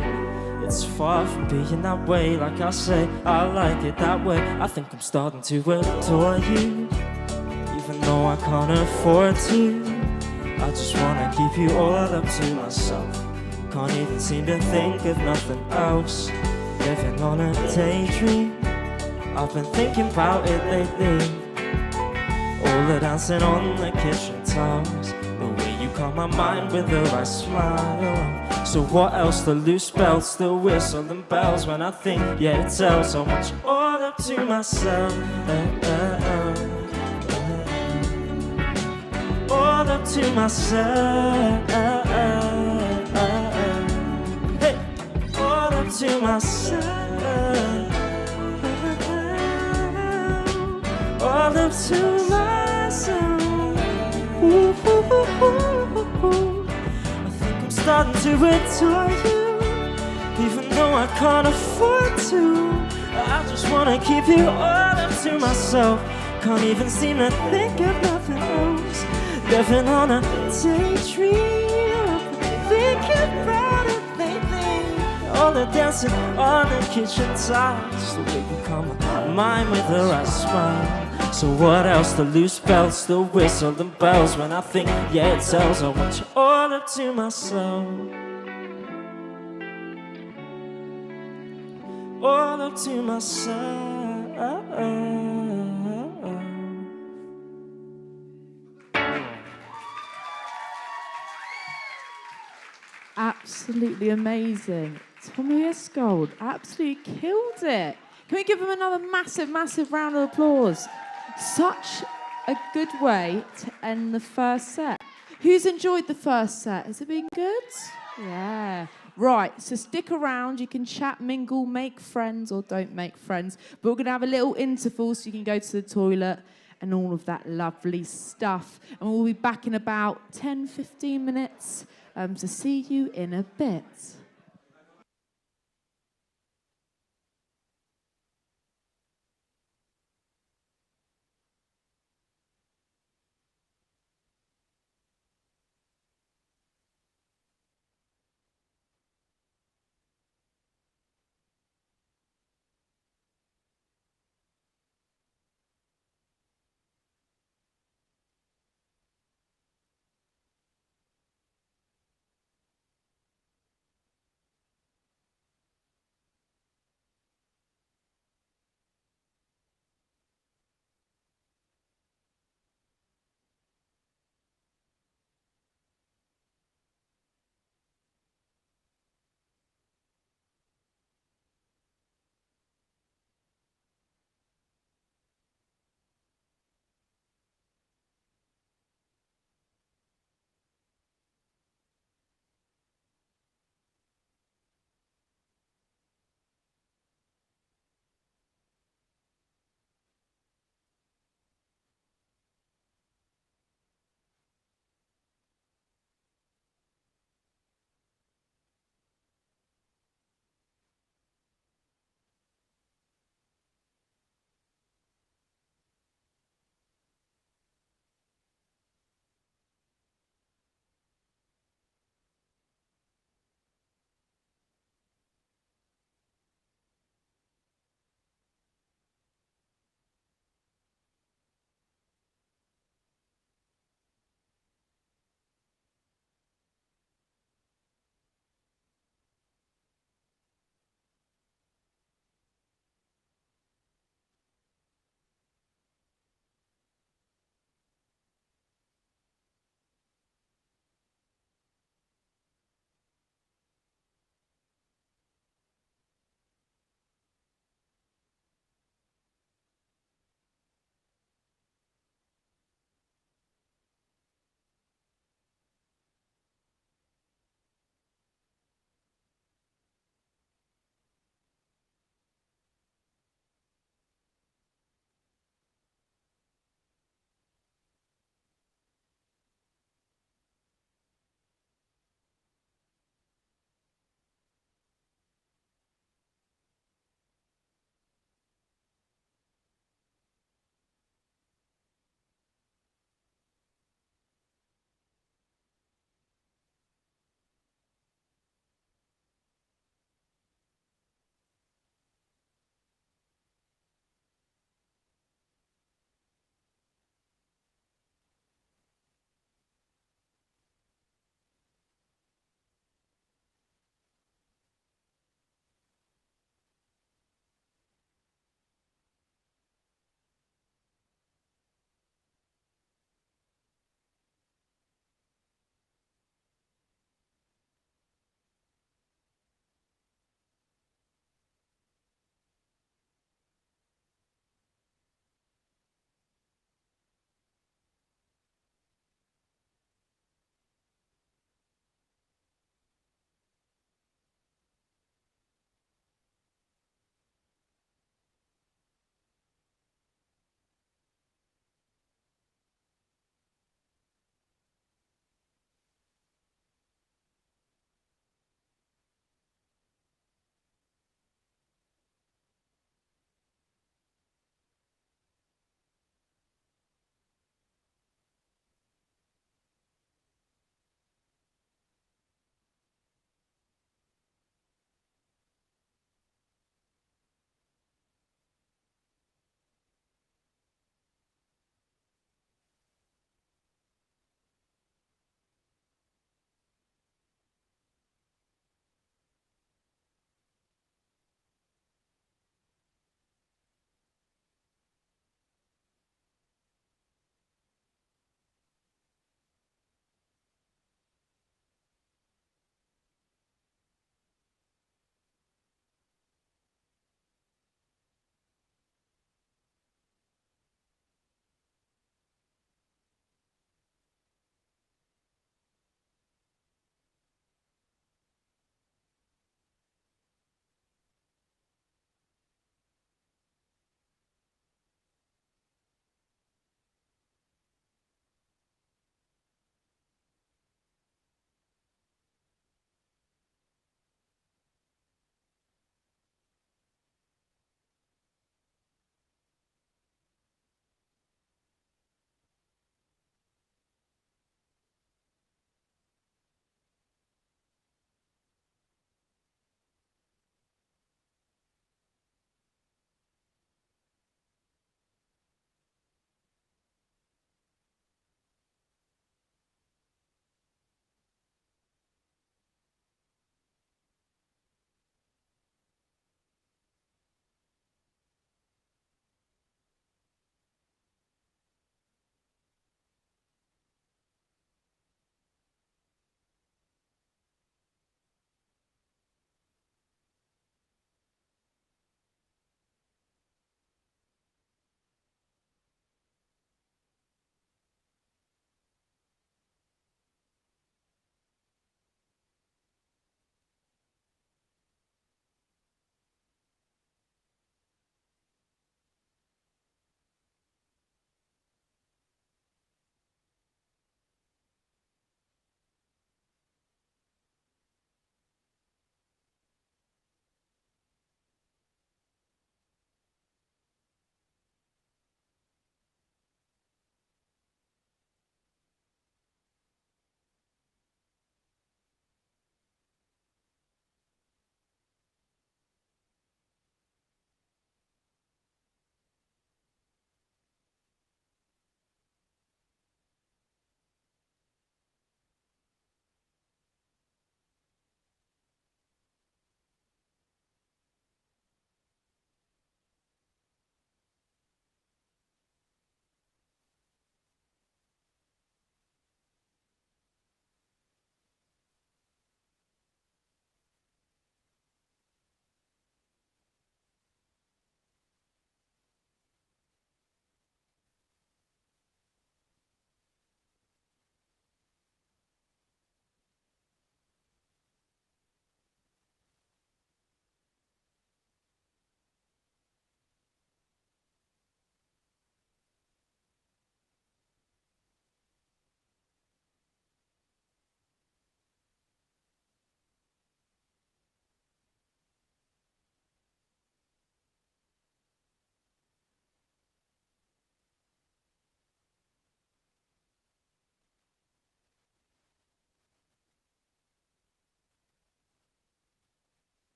it's far from being that way. Like I say, I like it that way. I think I'm starting to adore you, even though I can't afford to. I just wanna keep you all up to myself. Can't even seem to think of nothing else. Living on a daydream, I've been thinking about it lately. All the dancing on the kitchen tiles, the way you calm my mind with the right smile. So what else? The loose belts, the whistle and bells. When I think, yeah, it tells. I want you all up to myself. All up to myself. Hey, all up to myself. All up to myself. Ooh, ooh, ooh, ooh, ooh. I think I'm starting to adore you, even though I can't afford to. I just wanna keep you all up to myself. Can't even seem to think of nothing else. Living on a daydream, thinking about it lately. All the dancing on the kitchen tiles, the way you calm my mind with a right smile. So what else? The loose belts, the whistle and bells. When I think, yeah, it tells. I want you all up to myself. All up to myself. Absolutely amazing. Tommy ABISGOLD absolutely killed it. Can we give him another massive, massive round of applause? Such a good way to end the first set. Who's enjoyed the first set? Has it been good? Yeah. Right, so stick around. You can chat, mingle, make friends, or don't make friends. But we're going to have a little interval so you can go to the toilet and all of that lovely stuff. And we'll be back in about 10, 15 minutes to see you in a bit.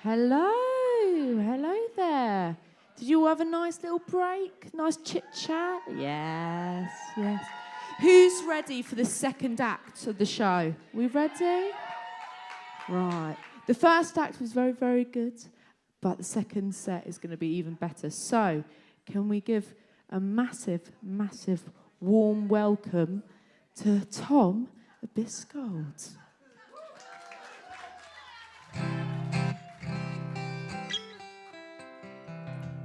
Hello. Hello there. Did you all have a nice little break? Nice chit-chat? Yes, yes. Who's ready for the second act of the show? We ready? Right. The first act was very, very good, but the second set is going to be even better. So, can we give a massive, massive warm welcome to Tom ABISGOLD.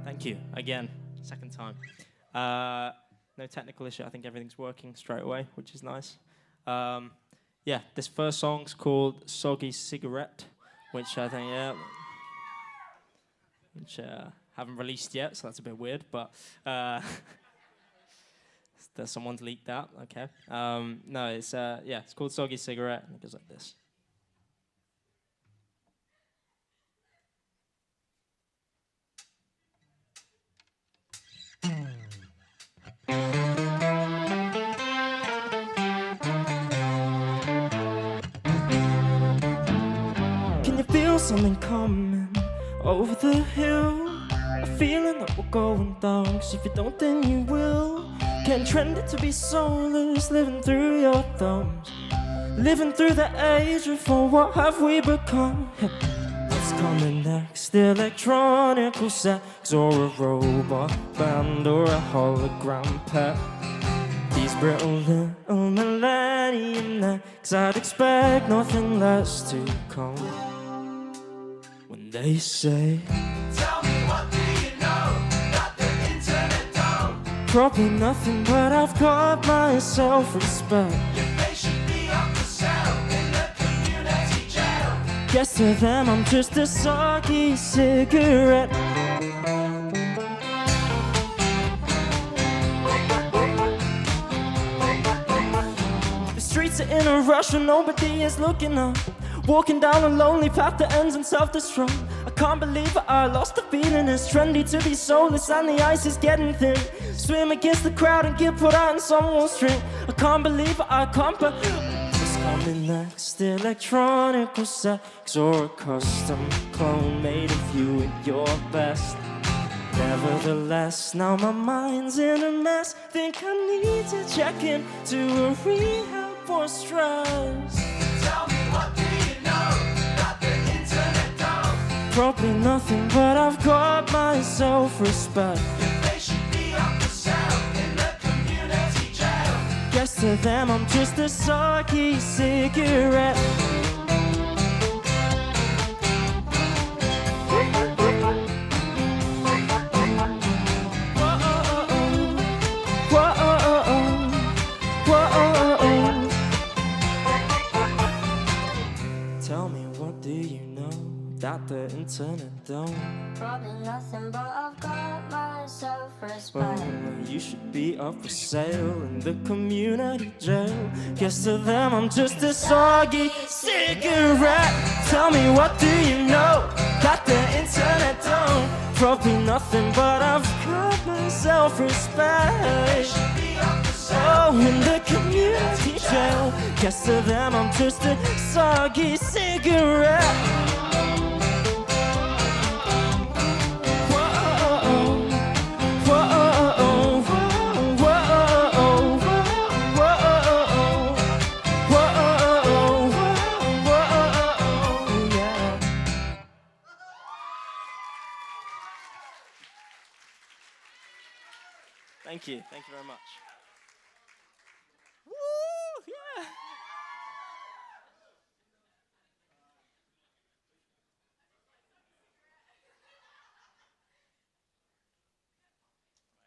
Thank you again, second time. No technical issue. I think everything's working straight away, which is nice. Yeah, this first song's called "Soggy Cigarette," which I think haven't released yet, so that's a bit weird. But someone's leaked that. Okay. No, it's called "Soggy Cigarette," and it goes like this. Can you feel something coming over the hill? A feeling that we're going down, 'cause if you don't then you will. Can't trend it to be soulless, living through your thumbs, living through the age of what have we become? What's coming next? Electronic sex, or a robot band, or a hologram pet? These brittle little millennium necks, I'd expect nothing less to come. When they say, tell me what do you know that the internet don't? Probably nothing, but I've got my self-respect. Your face should be up for sale in the community jail. Guess to them I'm just a soggy cigarette. The streets are in a rush and nobody is looking up. Walking down a lonely path that ends in self-destruct. I can't believe that I lost the feeling. It's trendy to be soulless and the ice is getting thin. Swim against the crowd and get put out in someone's string. I can't believe that I can't What's coming next? Electronic sex, or a custom clone made of you at your best. Nevertheless, now my mind's in a mess. Think I need to check in to a rehab for stress. Tell me what do you know that the internet don't? Probably nothing, but I've got my self-respect. Your face should be up for sale in the community jail. Guess to them I'm just a soggy cigarette. That the internet don't. Probably nothing, but I've got my self-respect. Well, you should be up for sale in the community jail. Guess to them I'm just a soggy cigarette. Tell me what do you know that the internet don't? Probably nothing, but I've got my self-respect. Oh, in the community jail. Guess to them I'm just a soggy cigarette. Thank you very much. Woo, yeah. I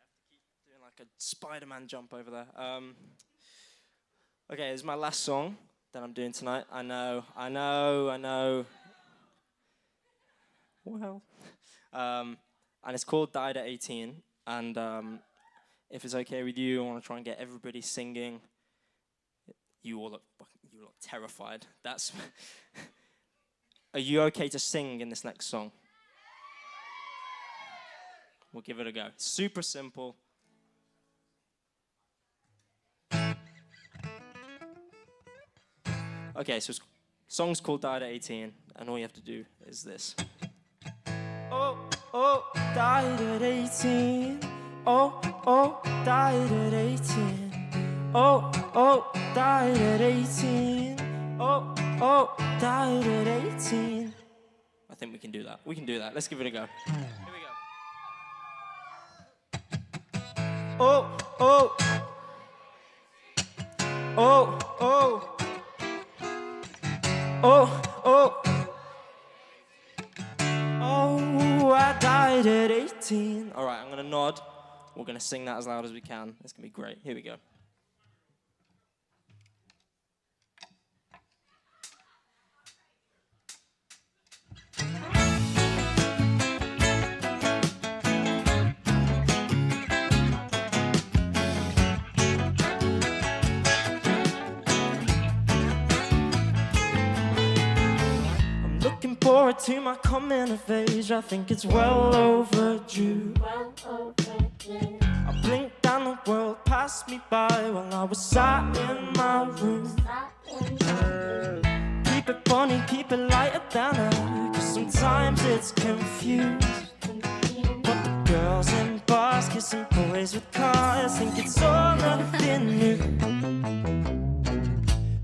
have to keep doing like a Spider-Man jump over there. Okay, this is my last song that I'm doing tonight. I know. Well, and it's called "Died at 18," and if it's okay with you, I want to try and get everybody singing. You all look terrified. That's. Are you okay to sing in this next song? We'll give it a go. Super simple. Okay, so the song's called "Died at 18," and all you have to do is this. oh, died at 18. Oh, oh, died at 18. Oh, oh, died at 18. Oh, oh, died at 18. I think we can do that. We can do that. Let's give it a go. Here we go. Oh, oh. Oh, oh. Oh, oh. Oh, I died at 18. All right, I'm going to nod. We're going to sing that as loud as we can. It's going to be great. Here we go. Looking forward to my coming of age. I think it's well overdue. I blinked down the world passed me by while I was sat in my room. Keep it funny, keep it lighter than I, 'cause sometimes it's confused. But the girls in bars kissing boys with cars think it's all nothing new.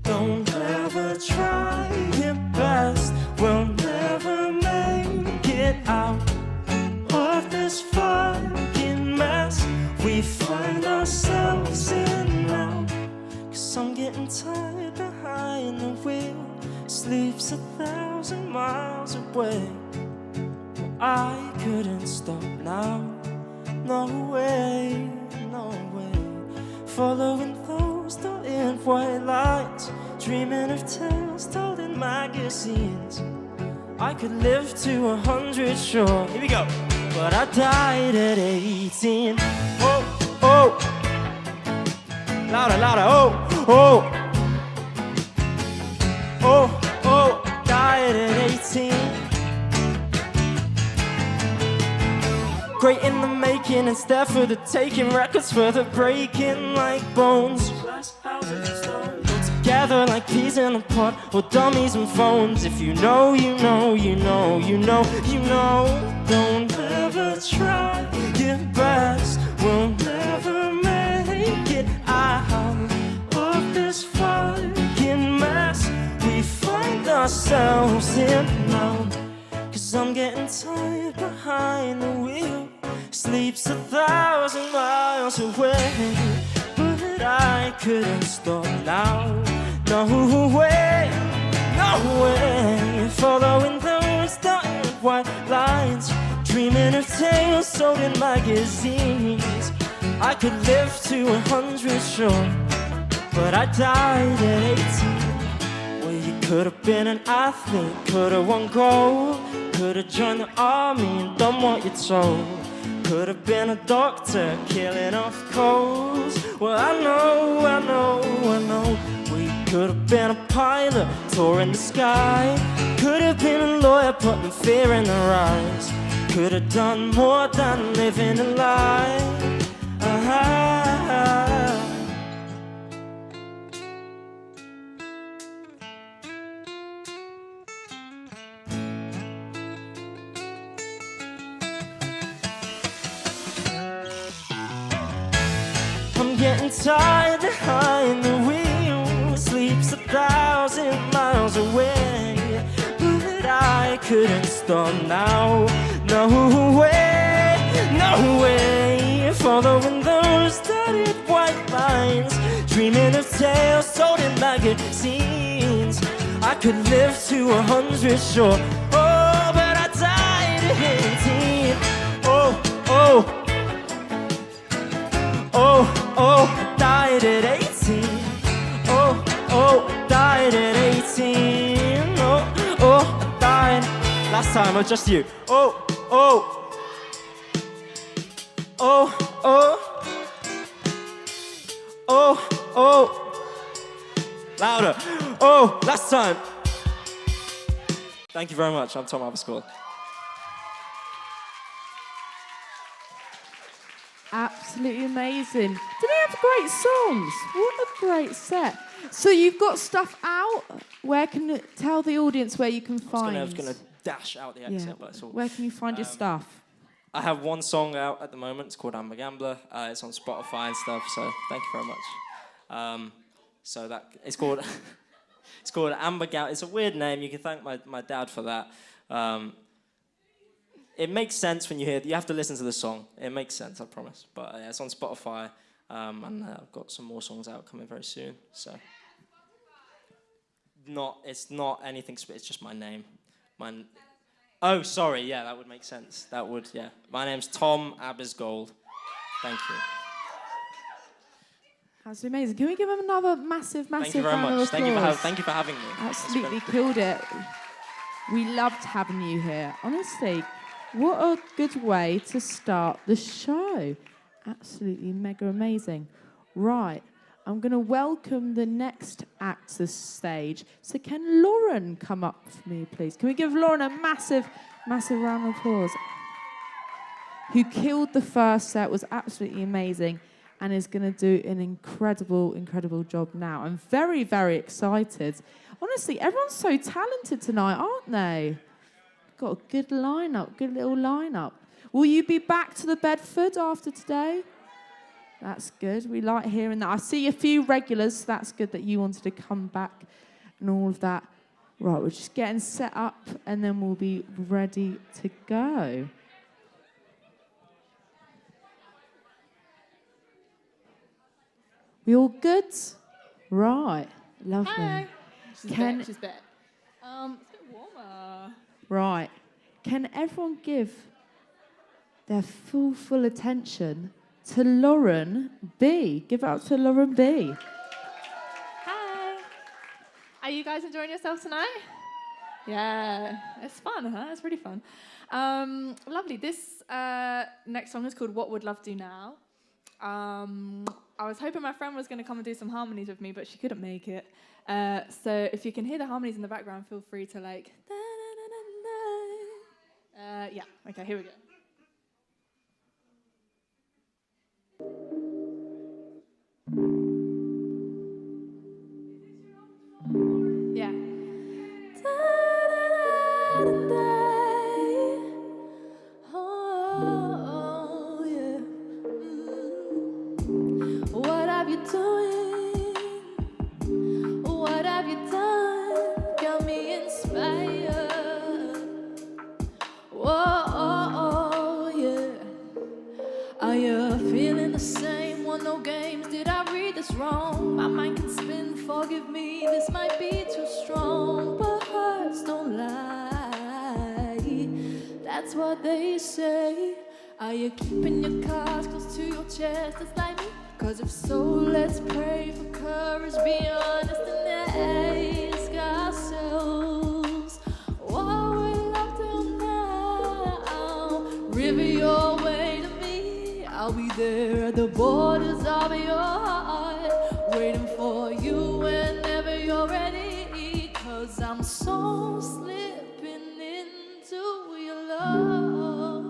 Don't ever try your best, we'll never make it out of this fucking mess we find ourselves in now. 'Cause I'm getting tired behind the wheel, sleep's 1,000 miles away. I couldn't stop now, no way, no way. Following those dotted white lines, dreaming of tales told in magazines. I could live to 100, sure. Here we go. But I died at 18. Oh, oh. Louder, louder. Oh, oh. Oh, oh. Died at 18. Great in the making, it's there for the taking. Records for the breaking like bones. Together like peas in a pot, or dummies and phones. If you know, you know, you know, you know, you know. Don't ever try your best, we'll never make it out of this fucking mess we find ourselves in now. 'Cause I'm getting tired behind the wheel, sleep's 1,000 miles away. But I couldn't stop now, no way, no way. Following those dotted white lines, dreaming of tales sold in magazines. I could live to 100, sure, but I died at 18. Well, you could have been an athlete, could have won gold, could have joined the army and done what you're told. Could have been a doctor, killing off colds. Well, I know, I know, I know. We could have been a pilot, touring the sky. Could have been a lawyer, putting fear in their eyes. Could have done more than living a lie. I'm getting tired behind the wheel, sleep's 1,000 miles away. But I couldn't stop now, no way, no way. Following those dotted white lines, dreaming of tales told in magazines. I could live to 100, sure. Oh, but I died at 18. Oh, oh. Oh, oh, died at 18. Oh, oh, died at 18. Oh, oh, died. Last time, or just you. Oh, oh. Oh, oh. Oh, oh. Louder. Oh, last time. Thank you very much. I'm Tom ABISGOLD. Absolutely amazing. Do they have great songs? What a great set. So you've got stuff out. Where can tell the audience where you can find? I was going to dash out the exit, but it's all. Where can you find your stuff? I have one song out at the moment. It's called I'm a Gambler. It's on Spotify and stuff, so thank you very much. So that it's called it's called Amber Gambler. It's a weird name. You can thank my dad for that. It makes sense when you hear. You have to listen to the song. It makes sense, I promise. But it's on Spotify, and I've got some more songs out coming very soon. So it's not anything. It's just my name. Oh, sorry. Yeah, that would make sense. That would. Yeah. My name's Tom ABISGOLD. Thank you. That's amazing. Can we give him another massive Thank you very round of much. applause? Thank you for having me. Absolutely killed it. We loved having you here. Honestly, what a good way to start the show. Absolutely mega amazing. Right, I'm going to welcome the next act to the stage. So can Lauren come up for me, please? Can we give Lauren a massive round of applause? Who killed the first set, was absolutely amazing, and is going to do an incredible job now. I'm very, very excited. Honestly, everyone's so talented tonight, aren't they? Got a good lineup, good little lineup. Will you be back to the Bedford after today? That's good. We like hearing that. I see a few regulars, so that's good that you wanted to come back and all of that. Right, we're just getting set up, and then we'll be ready to go. We all good? Right, lovely. Hi. She's back. She's back. It's a bit warmer. Right. Can everyone give their full attention to Lauren B? Give it up to Lauren B. Hi. Are you guys enjoying yourselves tonight? Yeah, it's fun, huh? It's really fun. Lovely. This next song is called What Would Love Do Now? I was hoping my friend was going to come and do some harmonies with me, but she couldn't make it. So if you can hear the harmonies in the background, feel free to like... yeah, okay, here we go. Yeah. Oh, yeah. What have you doing? What have you done? Got me inspired. Whoa, yeah. Are you feeling the same? Want no games? Did I read this wrong? My mind can spin, forgive me. This might be too strong, but hearts don't lie. That's what they say. Are you keeping your cards close to your chest? It's like me. Cause if so, let's pray for courage. Be honest and ask ourselves, what will I do now? River your way to me. I'll be there at the borders of your heart, waiting for you whenever you're ready. Cause I'm so slipping into your love.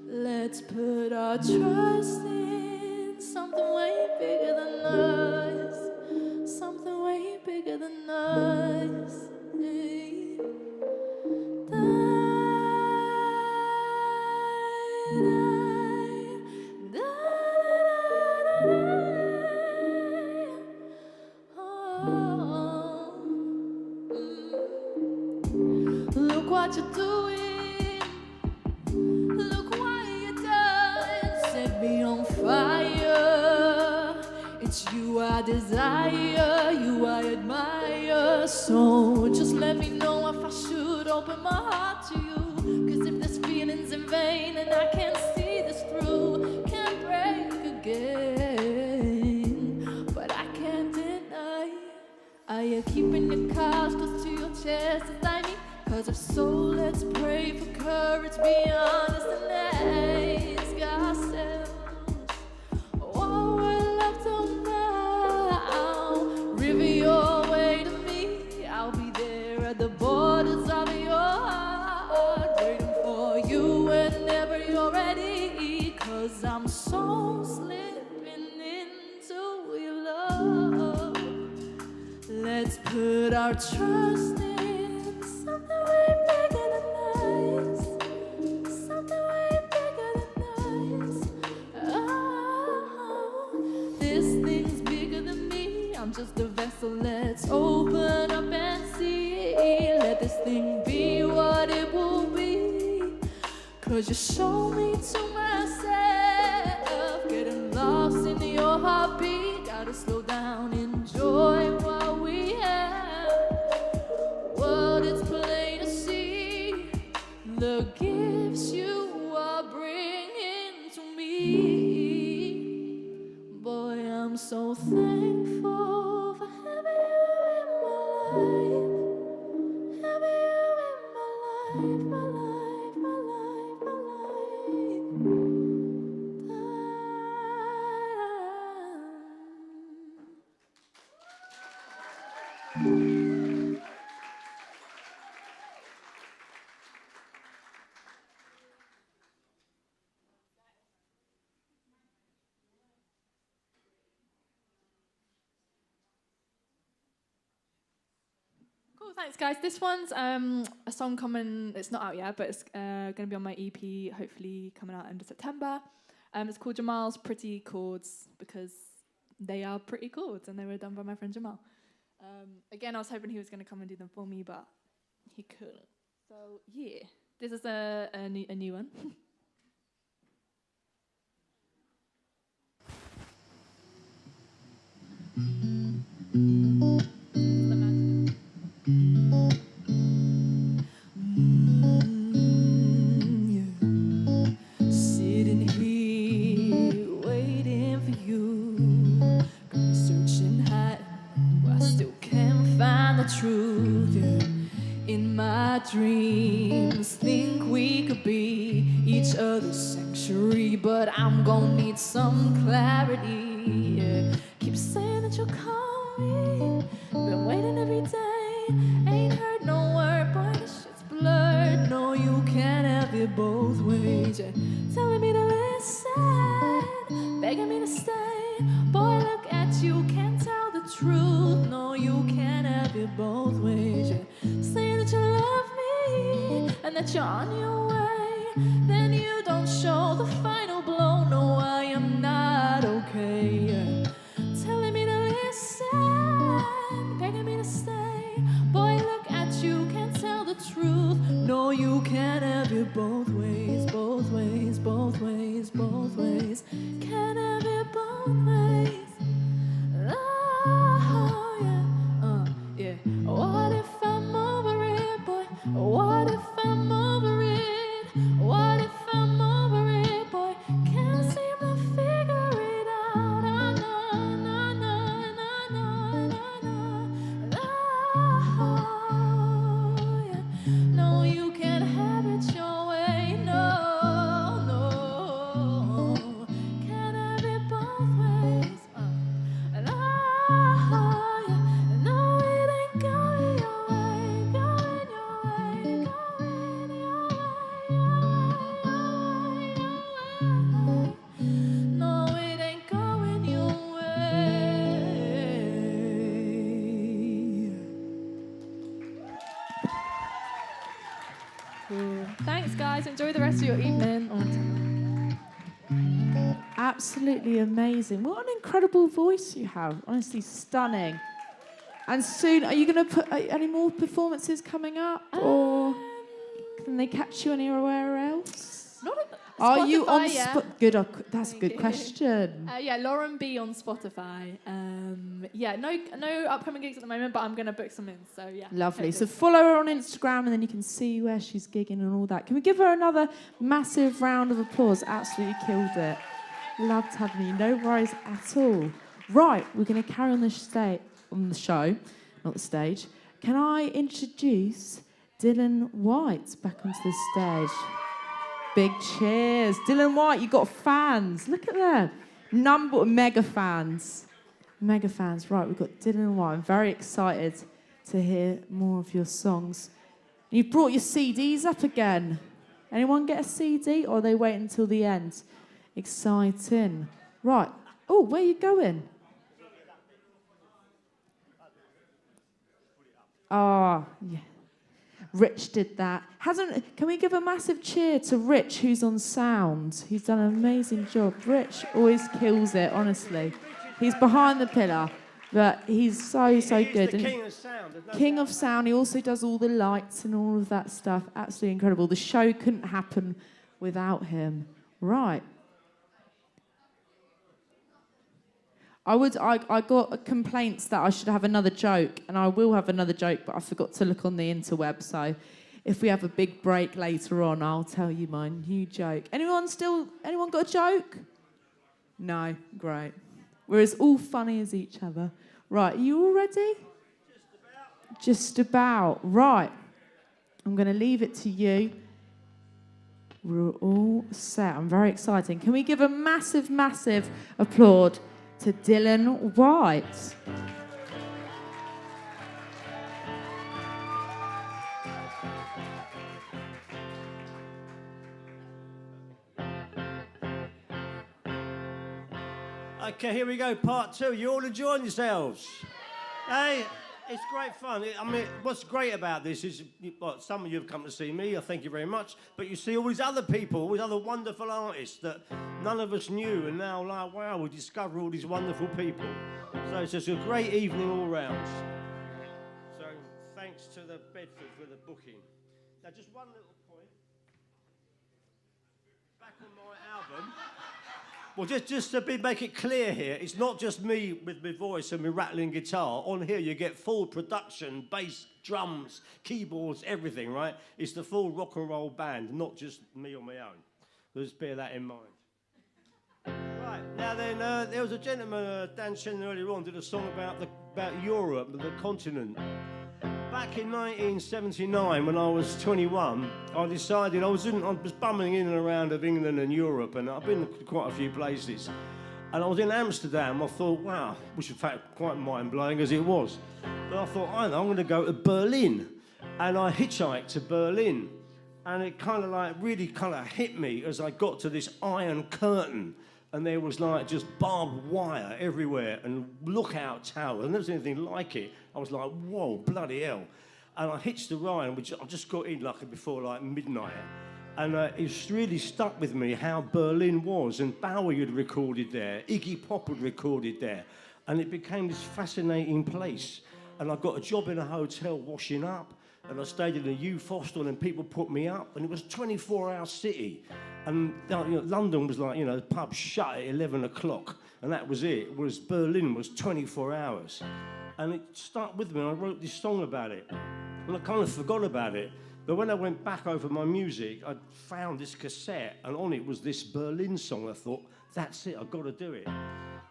Let's put our trust in something way bigger than us. Something way bigger than us. Hey. Look what you're doing. Look what you done. Set me on fire. It's you I desire, you I admire. So just let me know if I should open my heart to you. Cause if this feeling's in vain and I can't see this through, can't break again. But I can't deny. Are you keeping your cards close to your chest? It's like me. Cause if so, let's pray for courage. Be honest and ask ourselves, what will I do now? River your way to me. I'll be there at the borders of your heart, waiting for you whenever you're ready. Cause I'm so slipping into your love. Let's put our trust in something way bigger than us. Something way bigger. 'cause you show me to myself, getting lost in your heartbeat. Gotta slow down, enjoy what we have. World, it's plain to see the gifts you are bringing to me. Boy, I'm so thankful for having you in my life. Having you in my life, my life, my life, my life. Cool, thanks guys. This one's a song coming, it's not out yet, but it's going to be on my EP, hopefully coming out end of September. It's called Jamal's Pretty Chords, because they are pretty chords and they were done by my friend Jamal. Again, I was hoping he was going to come and do them for me, but he couldn't. So yeah, this is a new one. Sitting here waiting for you, searching high, I still can't find the truth. In my dreams, think we could be each other's sanctuary, but I'm gonna need some clarity. Keep saying that you'll call me, been waiting every day, ain't heard no word, boy, this shit's blurred. No, you can't have it both ways. Telling me to listen, begging me to stay, boy, look at you, can't tell the truth. No, you can't have it both ways. Saying that you love me and that you're on your way, then you don't show the final blow. No, I am not okay. Telling me to listen, begging me to stay, boy, look at you, can't tell the truth. No, you can't have it both ways, both ways, both ways, both ways. Can't have it both ways. Oh, yeah, yeah. What if I'm over it, boy? What if I'm over it? What if I'm over it, boy? Can't seem to figure it out. I know, no, no, no, no, no, no. Oh, yeah. No, you can't have it your way. No, no. Can't have it both ways. And oh, yeah. No, it ain't going your way. Going your way. Going your way. No, it ain't going your way. Cool. Thanks, guys. Enjoy the rest of your evening. Absolutely amazing. What an incredible voice you have. Honestly, stunning. And soon, are you going to put any more performances coming up? Or can they catch you anywhere else? Not on Are you on Spotify, yeah. Good. That's a good question. Yeah, Lauren B on Spotify. Yeah, no upcoming gigs at the moment, but I'm going to book some in. So yeah. Lovely. So hopefully. follow her on Instagram and then you can see where she's gigging and all that. Can we give her another massive round of applause? Absolutely killed it. Loved having you. No worries at all. Right, we're going to carry on the show, not the stage. Can I introduce Dylan White back onto the stage? Big cheers. Dylan White, you got fans. Look at them. Mega fans. Mega fans. Right, we've got Dylan White. I'm very excited to hear more of your songs. You've brought your CDs up again. Anyone get a CD or are they wait until the end? Exciting. Right. Oh, where are you going? Oh, yeah. Rich did that. Can we give a massive cheer to Rich, who's on sound? He's done an amazing job. Rich always kills it, honestly. He's behind the pillar, but he's so good. He's the king of sound. King of sound. He also does all the lights and all of that stuff. Absolutely incredible. The show couldn't happen without him. Right. I got complaints that I should have another joke, and I will have another joke, but I forgot to look on the interweb, so if we have a big break later on, I'll tell you my new joke. Anyone got a joke? No, great. We're as all funny as each other. Right, are you all ready? Just about. Right. I'm going to leave it to you. We're all set. I'm very excited. Can we give a massive, massive applaud to Dylan White? Okay, here we go, part 2. You all enjoying yourselves? Hey, it's great fun. I mean, what's great about this is, well, some of you have come to see me, I thank you very much, but you see all these other people, all these other wonderful artists that none of us knew, and now, like, wow, we discover all these wonderful people. So it's just a great evening all round. So thanks to the Bedford for the booking. Now, just one little point. Back on my album. Well, just to make it clear here, it's not just me with my voice and my rattling guitar. On here, you get full production, bass, drums, keyboards, everything, right? It's the full rock and roll band, not just me on my own. So just bear that in mind. Right, now then, there was a gentleman, Dan Sheehan, earlier on, did a song about Europe, the continent. Back in 1979, when I was 21, I decided I was bumming in and around of England and Europe, and I've been to quite a few places. And I was in Amsterdam. I thought, wow, which in fact quite mind-blowing as it was. But I thought, I know, I'm going to go to Berlin. And I hitchhiked to Berlin. And it kind of like really kind of hit me as I got to this Iron Curtain. And there was like just barbed wire everywhere and lookout towers. I've never seen anything like it. I was like, whoa, bloody hell. And I hitched the ride, which I just got in like before like midnight. And it's really stuck with me how Berlin was. And Bowie had recorded there, Iggy Pop had recorded there. And it became this fascinating place. And I got a job in a hotel washing up. And I stayed in a youth hostel and people put me up. And it was a 24-hour city. And London was like, the pub shut at 11 o'clock. And that was it. Whereas Berlin was 24 hours. And it stuck with me, and I wrote this song about it. And I kind of forgot about it. But when I went back over my music, I found this cassette, and on it was this Berlin song. I thought, that's it, I've got to do it.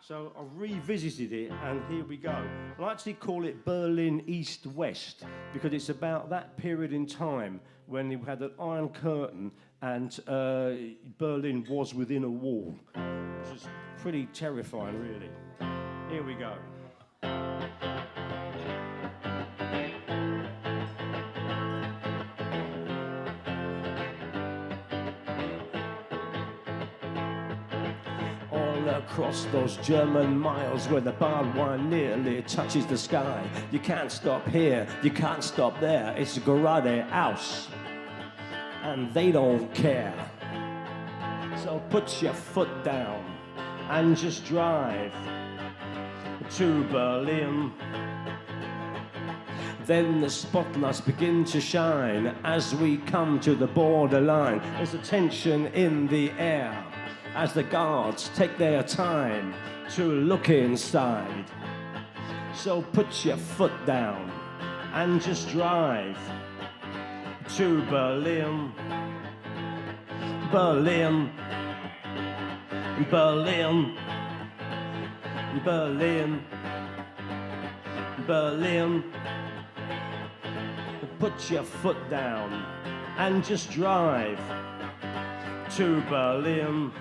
So I revisited it, and here we go. I actually call it Berlin East-West, because it's about that period in time when you had an Iron Curtain, and Berlin was within a wall, which is pretty terrifying, really. Here we go. Across those German miles where the barbed wire nearly touches the sky. You can't stop here, you can't stop there. It's geradeaus, and they don't care. So put your foot down and just drive to Berlin. Then the spotlights begin to shine as we come to the borderline. There's a tension in the air as the guards take their time to look inside. So put your foot down and just drive to Berlin. Berlin. Berlin. Berlin. Berlin. Put your foot down and just drive to Berlin.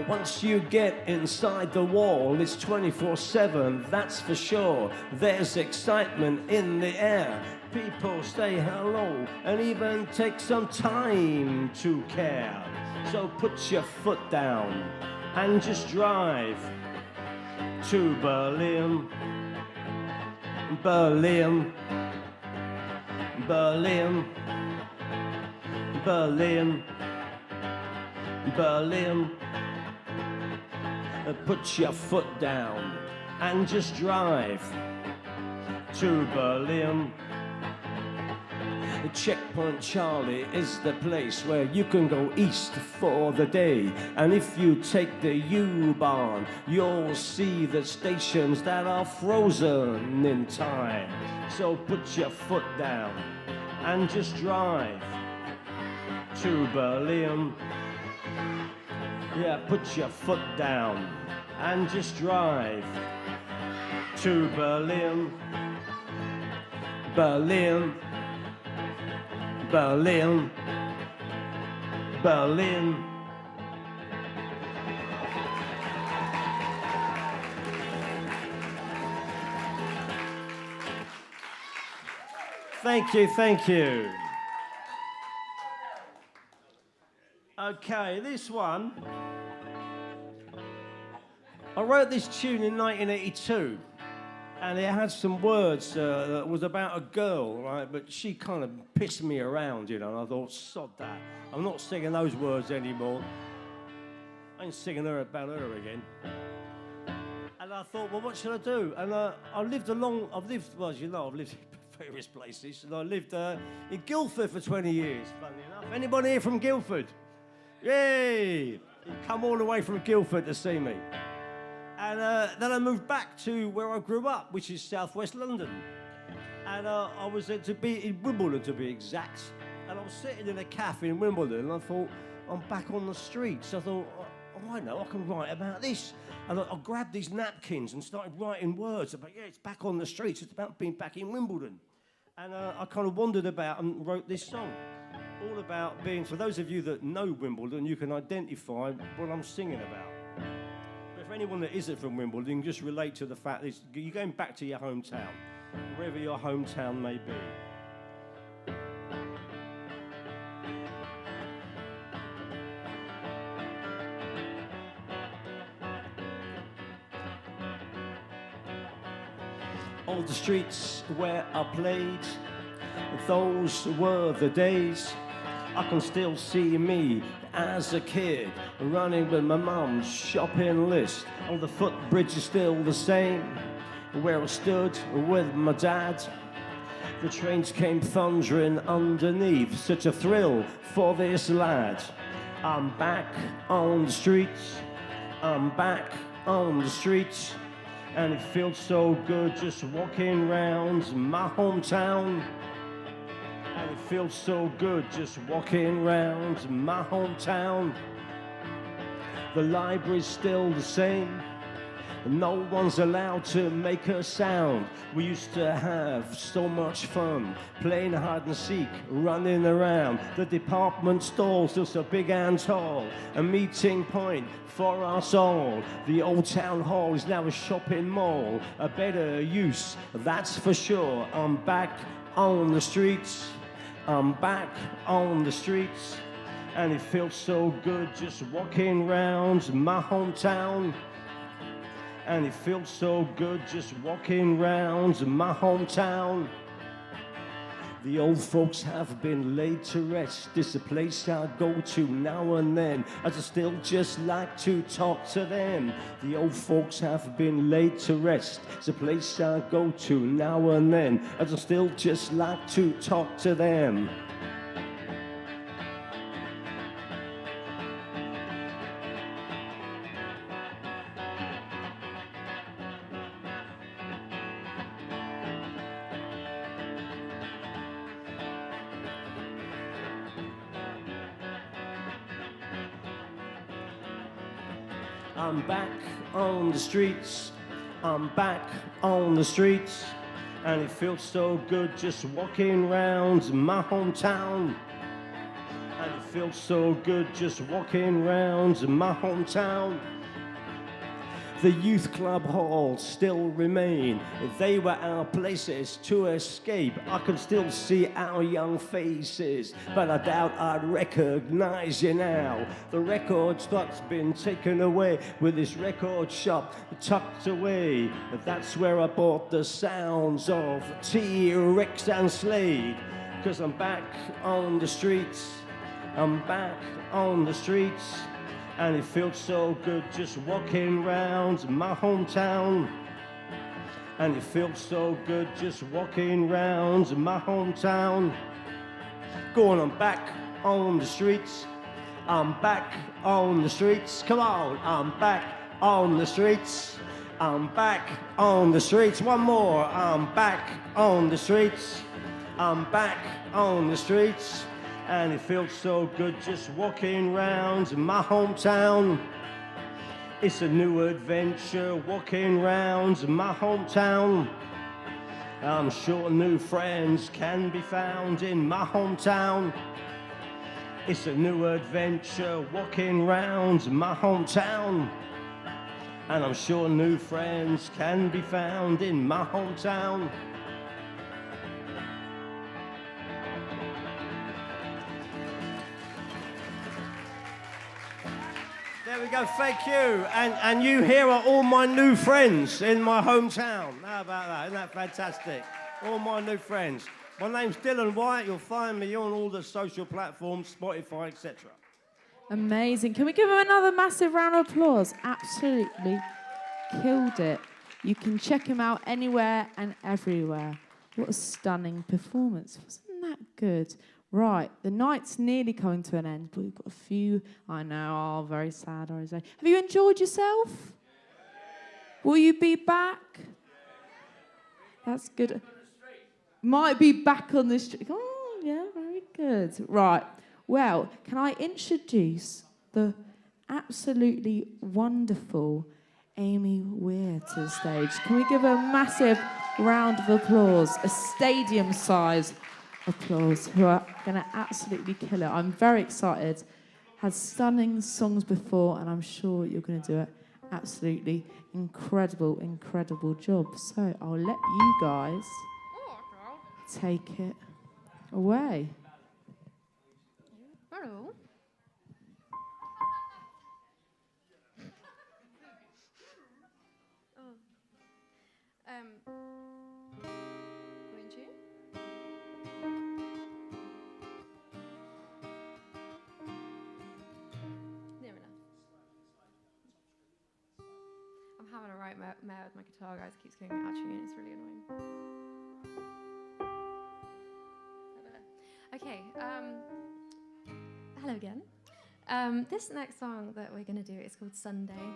Once you get inside the wall, it's 24/7, that's for sure. There's excitement in the air. People say hello and even take some time to care. So put your foot down and just drive to Berlin. Berlin. Berlin. Berlin, Berlin. Put your foot down and just drive to Berlin. Checkpoint Charlie is the place where you can go east for the day. And if you take the U-Bahn, you'll see the stations that are frozen in time. So put your foot down and just drive to Berlin. Yeah, put your foot down and just drive to Berlin. Berlin. Berlin, Berlin. Thank you, thank you. Okay, this one. I wrote this tune in 1982. And it had some words that was about a girl, right? But she kind of pissed me around, you know, and I thought, sod that. I'm not singing those words anymore. I ain't singing about her again. And I thought, well, what should I do? And I've lived, well, as you know, I've lived in various places. And I lived in Guildford for 20 years, funny enough. Anybody here from Guildford? Yay! You come all the way from Guildford to see me. And then I moved back to where I grew up, which is southwest London. And I was to be in Wimbledon, to be exact. And I was sitting in a cafe in Wimbledon, and I thought, I'm back on the streets. I thought, oh, I know, I can write about this. And I grabbed these napkins and started writing words about, yeah, it's back on the streets. It's about being back in Wimbledon. And I kind of wandered about and wrote this song. All about being, for those of you that know Wimbledon, you can identify what I'm singing about. For anyone that isn't from Wimbledon, just relate to the fact that you're going back to your hometown, wherever your hometown may be. All the streets where I played, those were the days. I can still see me as a kid running with my mum's shopping list. Oh, the footbridge is still the same where I stood with my dad. The trains came thundering underneath, such a thrill for this lad. I'm back on the streets, I'm back on the streets, and it feels so good just walking round my hometown. And it feels so good just walking round my hometown. The library's still the same. No one's allowed to make a sound. We used to have so much fun playing hide and seek, running around. The department store still so big and tall, a meeting point for us all. The old town hall is now a shopping mall, a better use, that's for sure. I'm back on the streets, I'm back on the streets, and it feels so good just walking round my hometown. And it feels so good just walking round my hometown. The old folks have been laid to rest. It's a place I go to now and then, as I still just like to talk to them. The old folks have been laid to rest. It's a place I go to now and then, as I still just like to talk to them. I'm back on the streets, I'm back on the streets, and it feels so good just walking round my hometown. And it feels so good just walking round my hometown. The youth club halls still remain. They were our places to escape. I can still see our young faces, but I doubt I'd recognize you now. The record stock's been taken away, with this record shop tucked away. That's where I bought the sounds of T-Rex and Slade. 'Cause I'm back on the streets, I'm back on the streets, and it feels so good just walking round my hometown. And it feels so good just walking round my hometown. Go on, I'm back on the streets. I'm back on the streets. Come on, I'm back on the streets. I'm back on the streets. One more. I'm back on the streets. I'm back on the streets. And it feels so good just walking round my hometown. It's a new adventure walking round my hometown. I'm sure new friends can be found in my hometown. It's a new adventure walking round my hometown. And I'm sure new friends can be found in my hometown. There we go, thank you. And you here are all my new friends in my hometown. How about that? Isn't that fantastic? All my new friends. My name's Dylan White. You'll find me on all the social platforms, Spotify, etc. Amazing. Can we give him another massive round of applause? Absolutely killed it. You can check him out anywhere and everywhere. What a stunning performance. Wasn't that good? Right, the night's nearly coming to an end, but we've got a few, I know, very sad, Have you enjoyed yourself? Will you be back? That's good. Might be back on the street. Oh, yeah, very good. Right, well, can I introduce the absolutely wonderful Amy WEIR to the stage? Can we give her a massive round of applause, a stadium-sized applause, who are going to absolutely kill it. I'm very excited. Had stunning songs before, and I'm sure you're going to do it absolutely incredible, incredible job. So I'll let you guys take it away. Hello. Wouldn't you? Near enough. I'm having a right mare with my guitar, guys. It keeps going out of tune. It's really annoying. Okay. Hello again. This next song that we're going to do is called Sunday,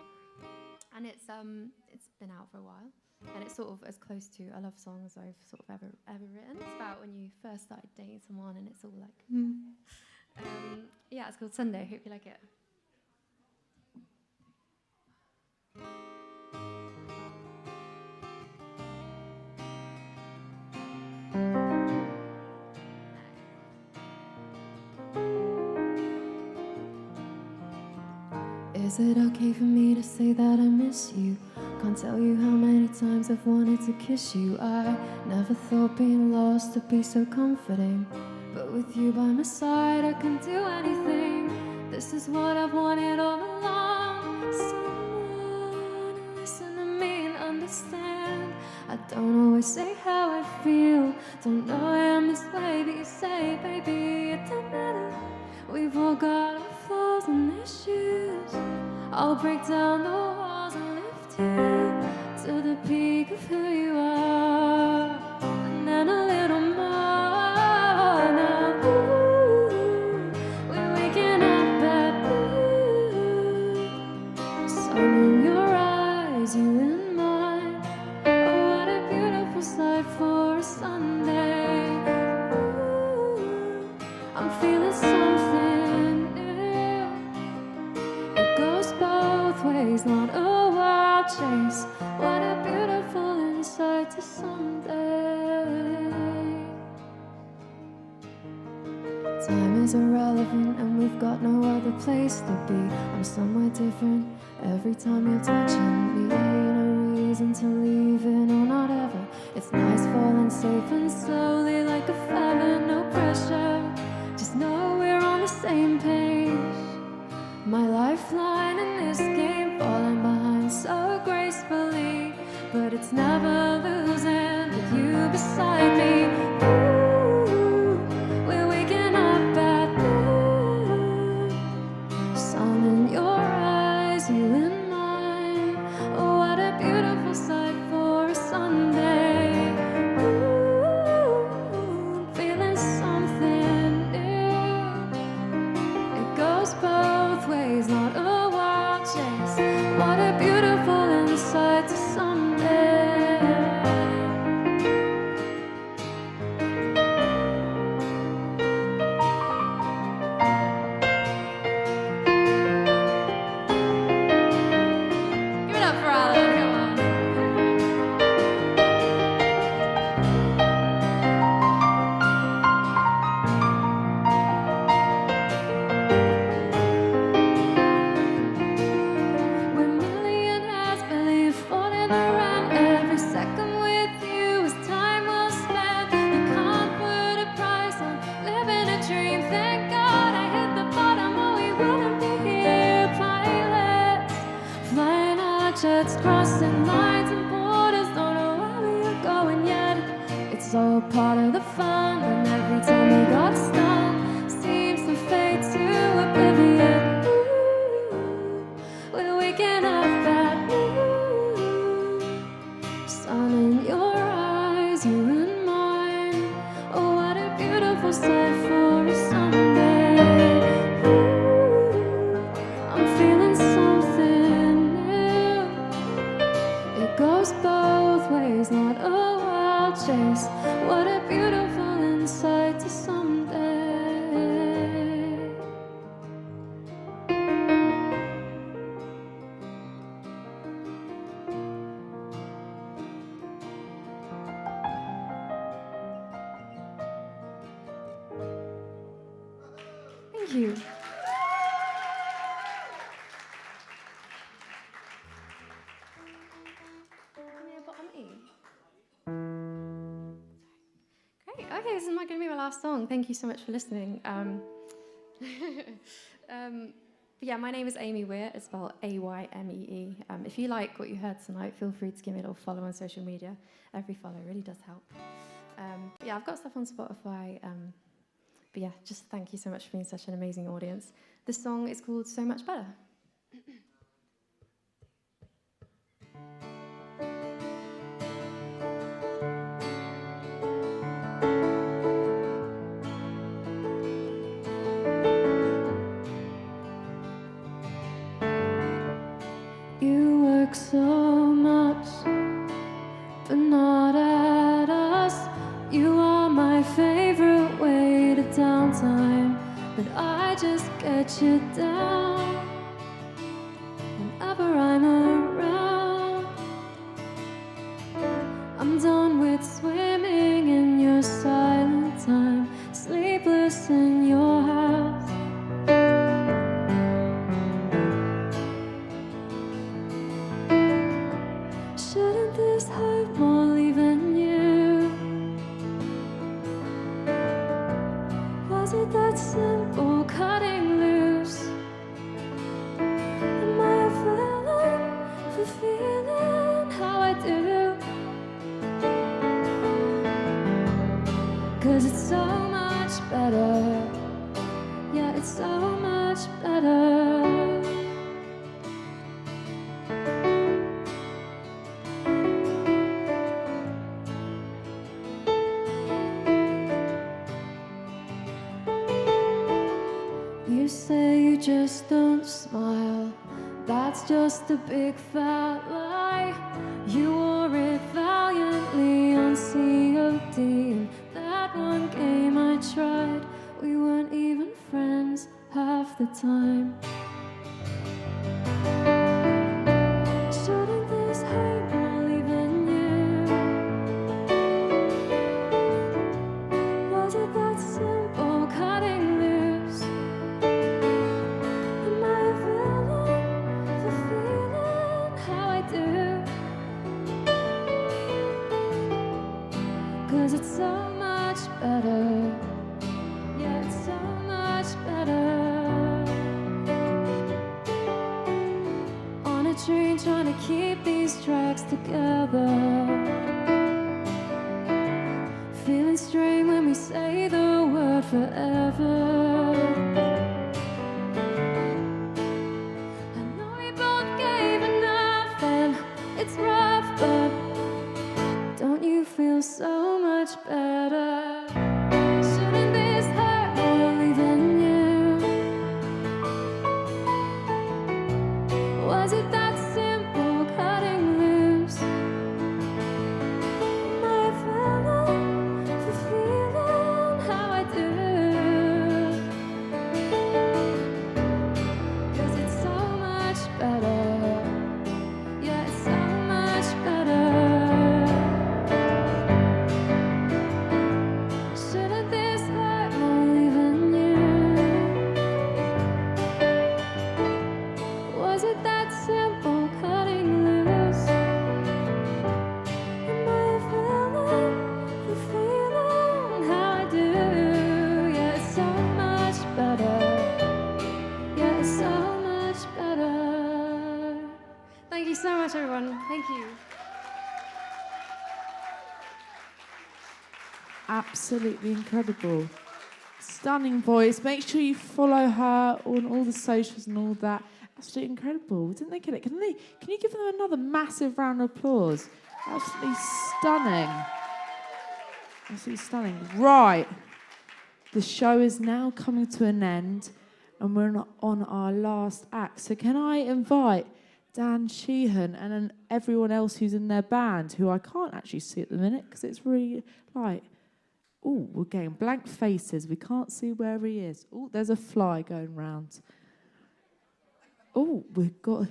and it's been out for a while, and it's sort of as close to a love song as I've sort of ever written. It's about when you first started dating someone, and it's all like, yeah, it's called Sunday. Hope you like it. Is it okay for me to say that I miss you? Can't tell you how many times I've wanted to kiss you. I never thought being lost would be so comforting, but with you by my side I can do anything. This is what I've wanted all along. Someone to listen to me and understand. I don't always say how I feel, don't know I am this way, but you say, baby, it don't matter. We've all got our flaws and issues. I'll break down the walls and lift you to the peak of who you are, and then a little more. Now, ooh, we're waking up at blue. Sun in your eyes, you in mine. Oh, what a beautiful sight for a Sunday. Ooh, I'm feeling something new. It goes both ways, not a wild chase. What a beautiful insight to someday. Time is irrelevant and we've got no other place to be. I'm somewhere different every time you're touching me. Ain't no reason to leave it or not ever. It's nice falling safe and slowly like a feather. No pressure, just know we're on the same page. My lifeline in this game, falling behind so gracefully, but it's never losing with you beside me. Ooh, we're waking up at blue. What a beautiful insight to someday. Give it up for Alan, come on. We're millionaires, believe falling around. Every second with you is time well spent. You can't put a price on living a dream. Thank God I hit the bottom, or we wouldn't be here. Pilots flying our jets, crossing lines and borders. Don't know where we are going yet. It's all part of the fun. And every time we got stung, seems to fade to oblivion. We're waking up that sun in your eyes, you and mine. Oh, what a beautiful sight for a Sunday. I'm feeling something new. It goes both ways, not a wild chase. What a beautiful insight to someday. Thank you. Great. Okay, this is going to be my last song. Thank you so much for listening. Yeah, my name is Amy Weir. It's spelled A-Y-M-E-E. If you like what you heard tonight, feel free to give me a little follow on social media. Every follow really does help. Yeah, I've got stuff on Spotify. But yeah, just thank you so much for being such an amazing audience. This song is called So Much Better. You work so much, but not at us. You are my favorite way to downtime, but I just get you down whenever I'm around. I'm done with swimming in your silent time, sleepless in your house. Shouldn't this hurt more leaving you? Was it that simple, cutting loose? Am I a villain for feeling how I do? 'Cause it's so much better. Yeah, it's so much better. You say you just don't smile. That's just a big fat lie. You wore it valiantly on COD. And that one game I tried, we weren't even friends half the time. Shouldn't this hurt more leaving you? Was it that simple, cutting loose? Am I a villain for feeling how I do? 'Cause it's so much better. Yeah, it's so much better. On a train trying to keep these tracks together. Feeling strained when we say the word forever. I know we both gave enough and it's rough, but don't you feel so much better? Shouldn't this hurt more leaving you? Was it that simple? Thank you. Absolutely incredible. Stunning voice. Make sure you follow her on all the socials and all that. Absolutely incredible. Didn't they get it? Can you give them another massive round of applause? Absolutely stunning. Absolutely stunning. Right. The show is now coming to an end and we're on our last act. So can I invite Dan Sheehan and then everyone else who's in their band, who I can't actually see at the minute because it's really light. Oh, we're getting blank faces. We can't see where he is. Oh, there's a fly going round. Oh, we've got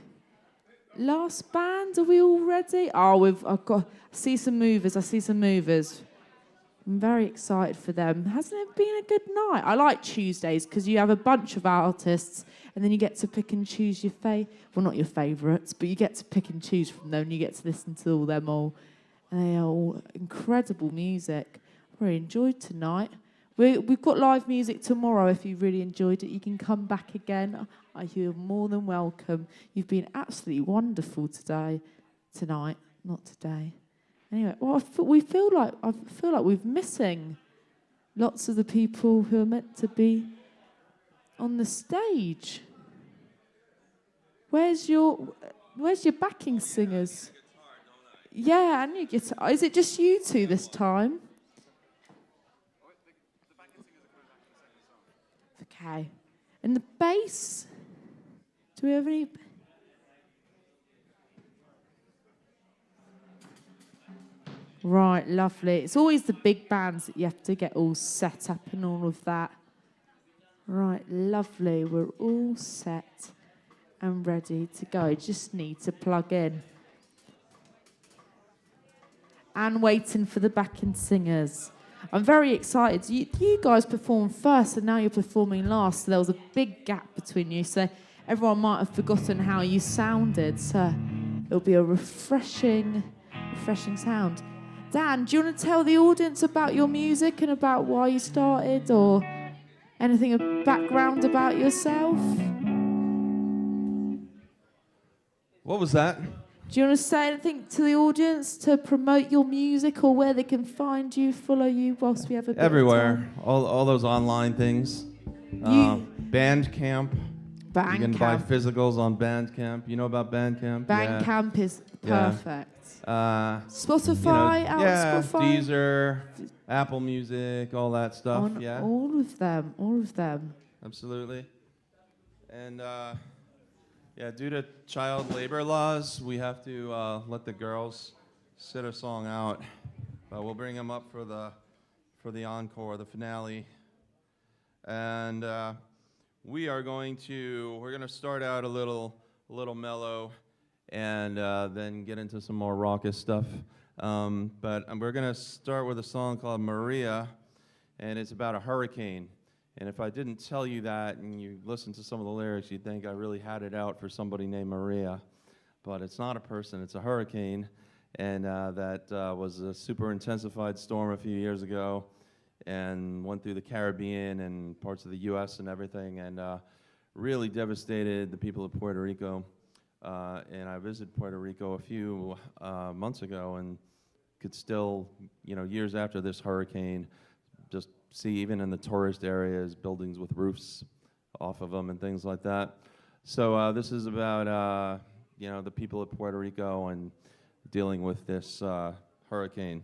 last band. Are we all ready? Oh, I've got. I see some movers. I'm very excited for them. Hasn't it been a good night? I like Tuesdays because you have a bunch of artists and then you get to pick and choose your well, not your favourites, but you get to pick and choose from them and you get to listen to all them all. And they are all incredible music. I really enjoyed tonight. We've got live music tomorrow. If you really enjoyed it, you can come back again. You're more than welcome. You've been absolutely wonderful tonight, not today. Anyway, well, I feel like we're missing lots of the people who are meant to be on the stage. Where's your backing singers? Yeah, and your guitar. Is it just you two this time? Okay. And the bass? Do we have any? Right, lovely. It's always the big bands that you have to get all set up and all of that. Right, lovely. We're all set and ready to go. Just need to plug in. And waiting for the backing singers. I'm very excited. You guys performed first and now you're performing last. So there was a big gap between you. So everyone might have forgotten how you sounded. So it'll be a refreshing sound. Dan, do you want to tell the audience about your music and about why you started or anything of background about yourself? What was that? Do you want to say anything to the audience to promote your music or where they can find you, follow you whilst we have a bit Everywhere. of time? All those online things. Bandcamp. You can buy physicals on Bandcamp. You know about Bandcamp? Bandcamp is perfect. Spotify, Spotify. Spotify. Deezer, Apple Music, all that stuff. On all of them. Absolutely. And due to child labor laws, we have to let the girls sit a song out. But we'll bring them up for the encore, the finale. And we're going to start out a little mellow and then get into some more raucous stuff. But we're going to start with a song called Maria, and it's about a hurricane. And if I didn't tell you that and you listen to some of the lyrics, you'd think I really had it out for somebody named Maria. But it's not a person, it's a hurricane. And that was a super intensified storm a few years ago and went through the Caribbean and parts of the U.S. and everything and really devastated the people of Puerto Rico. And I visited Puerto Rico a few months ago and could still, years after this hurricane, just see even in the tourist areas, buildings with roofs off of them and things like that. So this is about, the people of Puerto Rico and dealing with this hurricane.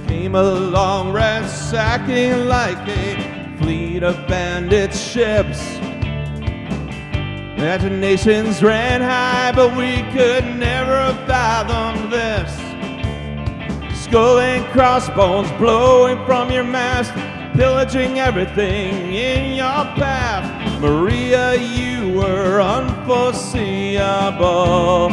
Came along ransacking like a fleet of bandit ships. Imaginations ran high, but we could never have fathomed this. Skull and crossbones blowing from your mast, pillaging everything in your path. Maria, you were unforeseeable.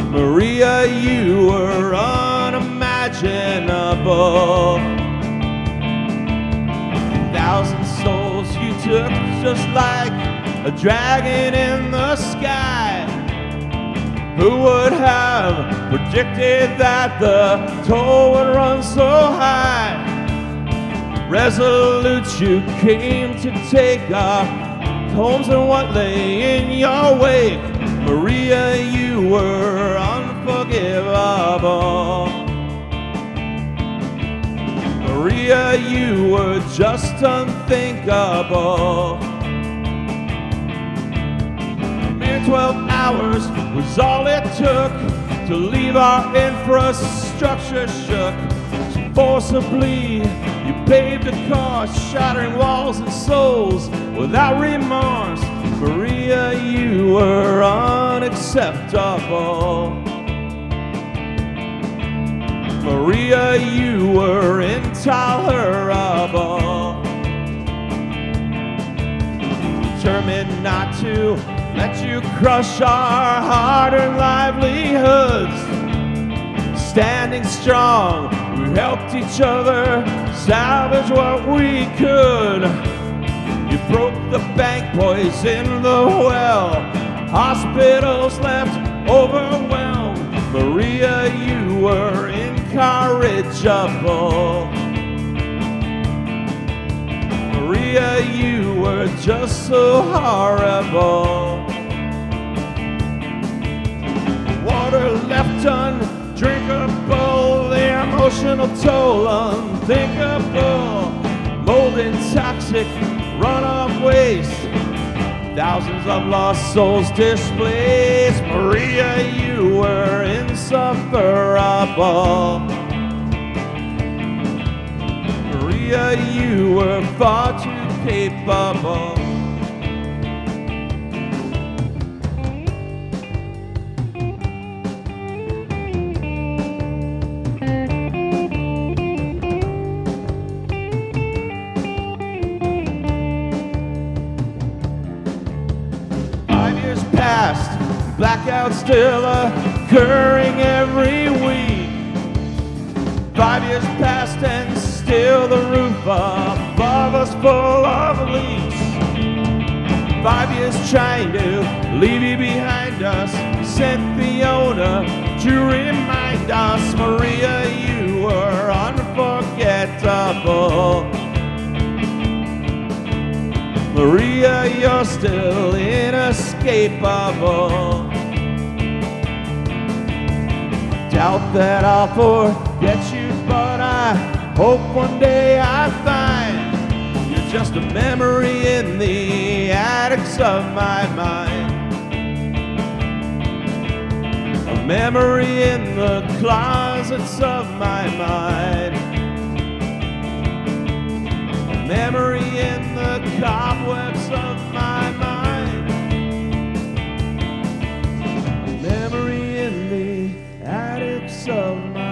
Maria, you were unimaginable. 1,000 souls you took just like a dragon in the sky. Who would have predicted that the toll would run so high? Resolute you came to take our homes and what lay in your wake. Maria, you were unforgivable. Maria, you were just unthinkable. 12 hours was all it took to leave our infrastructure shook. Forcibly, you paved the course, shattering walls and souls without remorse. Maria, you were unacceptable. Maria, you were intolerable. Determined not to let you crush our hard-earned livelihoods. Standing strong, we helped each other salvage what we could. You broke the bank, poisoned the well, hospitals left overwhelmed. Maria, you were incorrigible. Maria, you were just so horrible. Water left undrinkable, the emotional toll unthinkable. Molding toxic runoff waste, thousands of lost souls displaced. Maria, you were insufferable. Maria, you were far too capable. Blackouts still occurring every week. 5 years passed and still the roof above us full of leaks. 5 years trying to leave you behind us, sent the owner to remind us. Maria, you were unforgettable. Maria, you're still inescapable. Doubt that I'll forget you, but I hope one day I find you're just a memory in the attics of my mind. A memory in the closets of my mind. A memory in the cobwebs of my mind. A memory in the attics of my mind.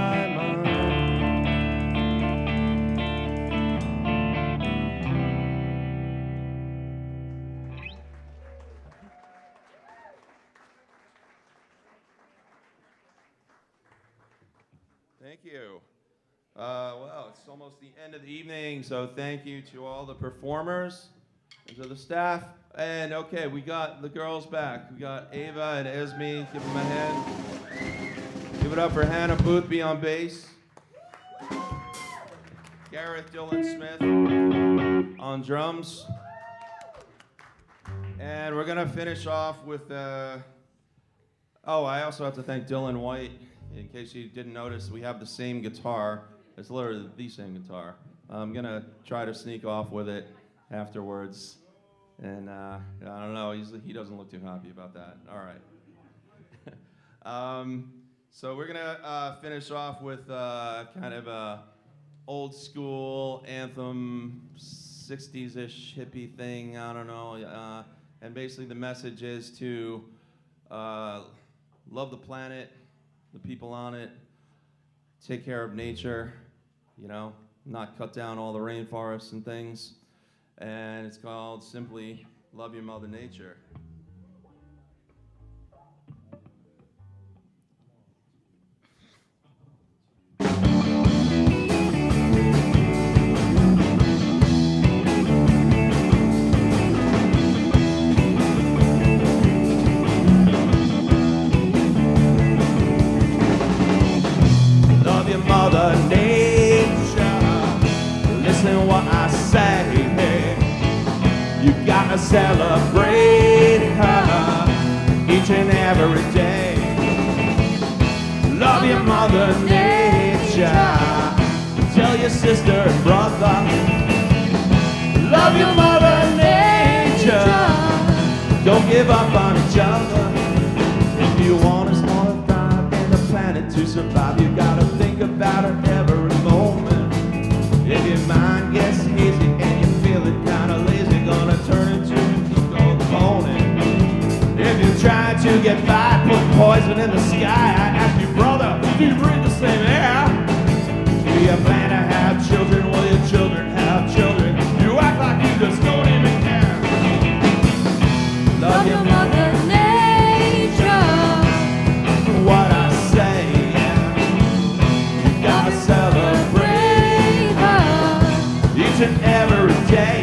Thank you. Well, it's almost the end of the evening, so thank you to all the performers and to the staff. And okay, we got the girls back. We got Ava and Esme. Give them a hand. Give it up for Hannah Boothby on bass. Gareth Dylan Smith on drums. And we're gonna finish off with, oh, I also have to thank Dylan White. In case you didn't notice, we have the same guitar. It's literally the same guitar. I'm gonna try to sneak off with it afterwards. And I don't know, he doesn't look too happy about that. All right. So we're gonna finish off with kind of a old school anthem, 60s-ish hippie thing, I don't know. And basically the message is to love the planet, the people on it, take care of nature, you know, not cut down all the rainforests and things. And it's called simply Love Your Mother Nature. Love your mother nature. Listen what I say. You gotta celebrate her each and every day. Love your mother nature. Tell your sister and brother. Love your mother nature. Don't give up on each other. If you want a smaller vibe and a planet to survive, you gotta think about her every moment. If your mind gets hazy and you feel it kinda lazy, gonna turn into an ego opponent. If you're trying to get by, put poison in the sky. I ask you, brother, do you breathe the same air? Do you plan to have children? Will your children have children? You act like you just don't even care. Love your mother nature. What I say, you gotta celebrate her each and every day.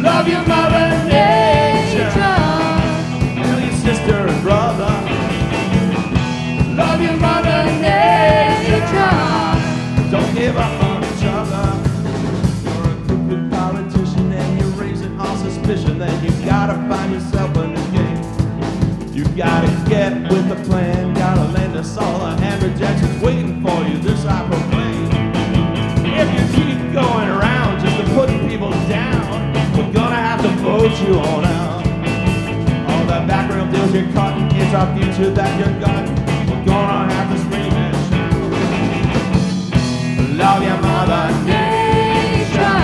Love your mother nature. Tell your sister and brother. Love your mother nature. Don't give up on each other. You're a crooked politician and you're raising all suspicion. Then you gotta find yourself a new game. You gotta get with the plan. Gotta lend us all a hand. Rejection's waiting for you. This I proclaim. If you keep going around just to put people down, we're gonna have to vote you on out. All that background deals you're cutting, it's our future that you're gutting. We're gonna have to scream and shout. Love your mother nature.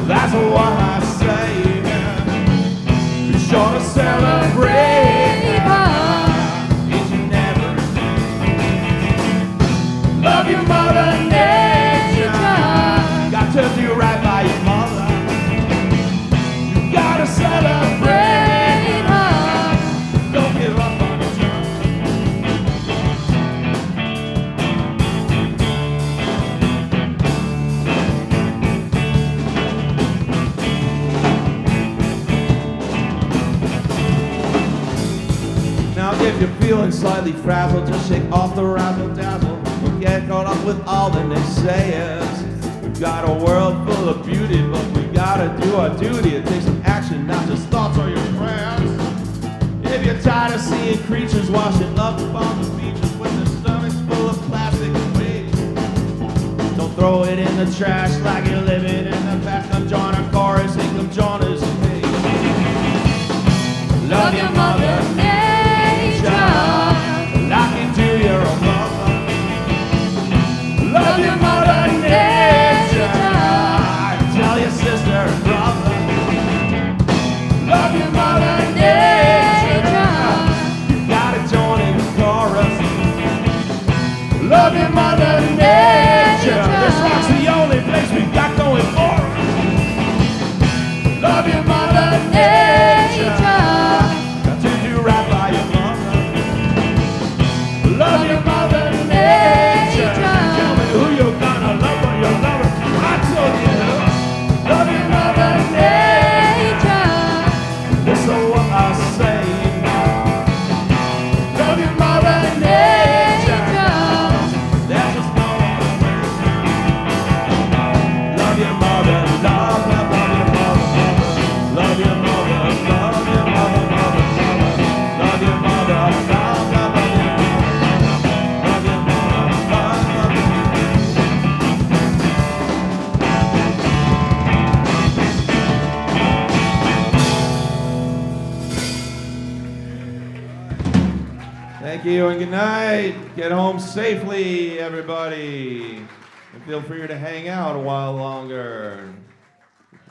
That's what I say. Be sure to celebrate her each and every day. Love your mother nature. Got to do right by your mother. You gotta celebrate her. Don't give up on each other. Now if you're feeling slightly frazzled, just shake off the razzle-dazzle. Don't get caught up with all the naysayers. We've got a world full of beauty, but we gotta do our duty and take some action, not just thoughts or your prayers. If you're tired of seeing creatures washing up on the beaches with their stomachs full of plastic waste, don't throw it in the trash like you're living in the past. Come join our chorus and come join us in peace. Love your mother nature like you do your own mother. Love your mother nature. Tell your sister and brother. Love your mother nature. You gotta join in the chorus. Love your mother nature. This rock's the only place we got going for us. Love your mother nature. Got to do right by your mother. Love your mother nature. Tell me who you're gonna love when you love her. I told you. Love your mother nature. Listen what I say. Love your mother nature. There's just no other way. Love your mother, love your mother, love your mother, love your mother, love your mother, love your mother, love your mother, love your mother, love your mother. Thank you and good night. Get home safely, everybody. And feel free to hang out a while longer.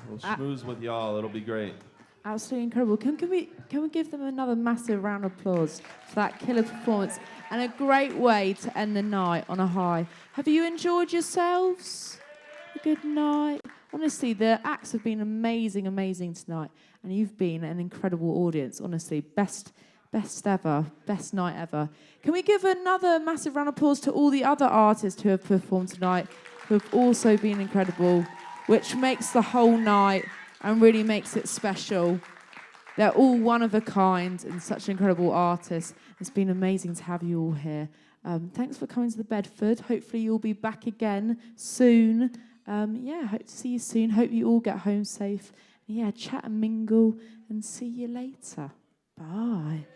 We'll schmooze with y'all. It'll be great. Absolutely incredible. Can we give them another massive round of applause for that killer performance and a great way to end the night on a high. Have you enjoyed yourselves? A good night. Honestly, the acts have been amazing, amazing tonight, and you've been an incredible audience. Honestly, best ever, best night ever. Can we give another massive round of applause to all the other artists who have performed tonight, who have also been incredible, which makes the whole night and really makes it special. They're all one of a kind and such incredible artists. It's been amazing to have you all here. Thanks for coming to the Bedford. Hopefully you'll be back again soon. Hope to see you soon. Hope you all get home safe. Chat and mingle and see you later. Bye.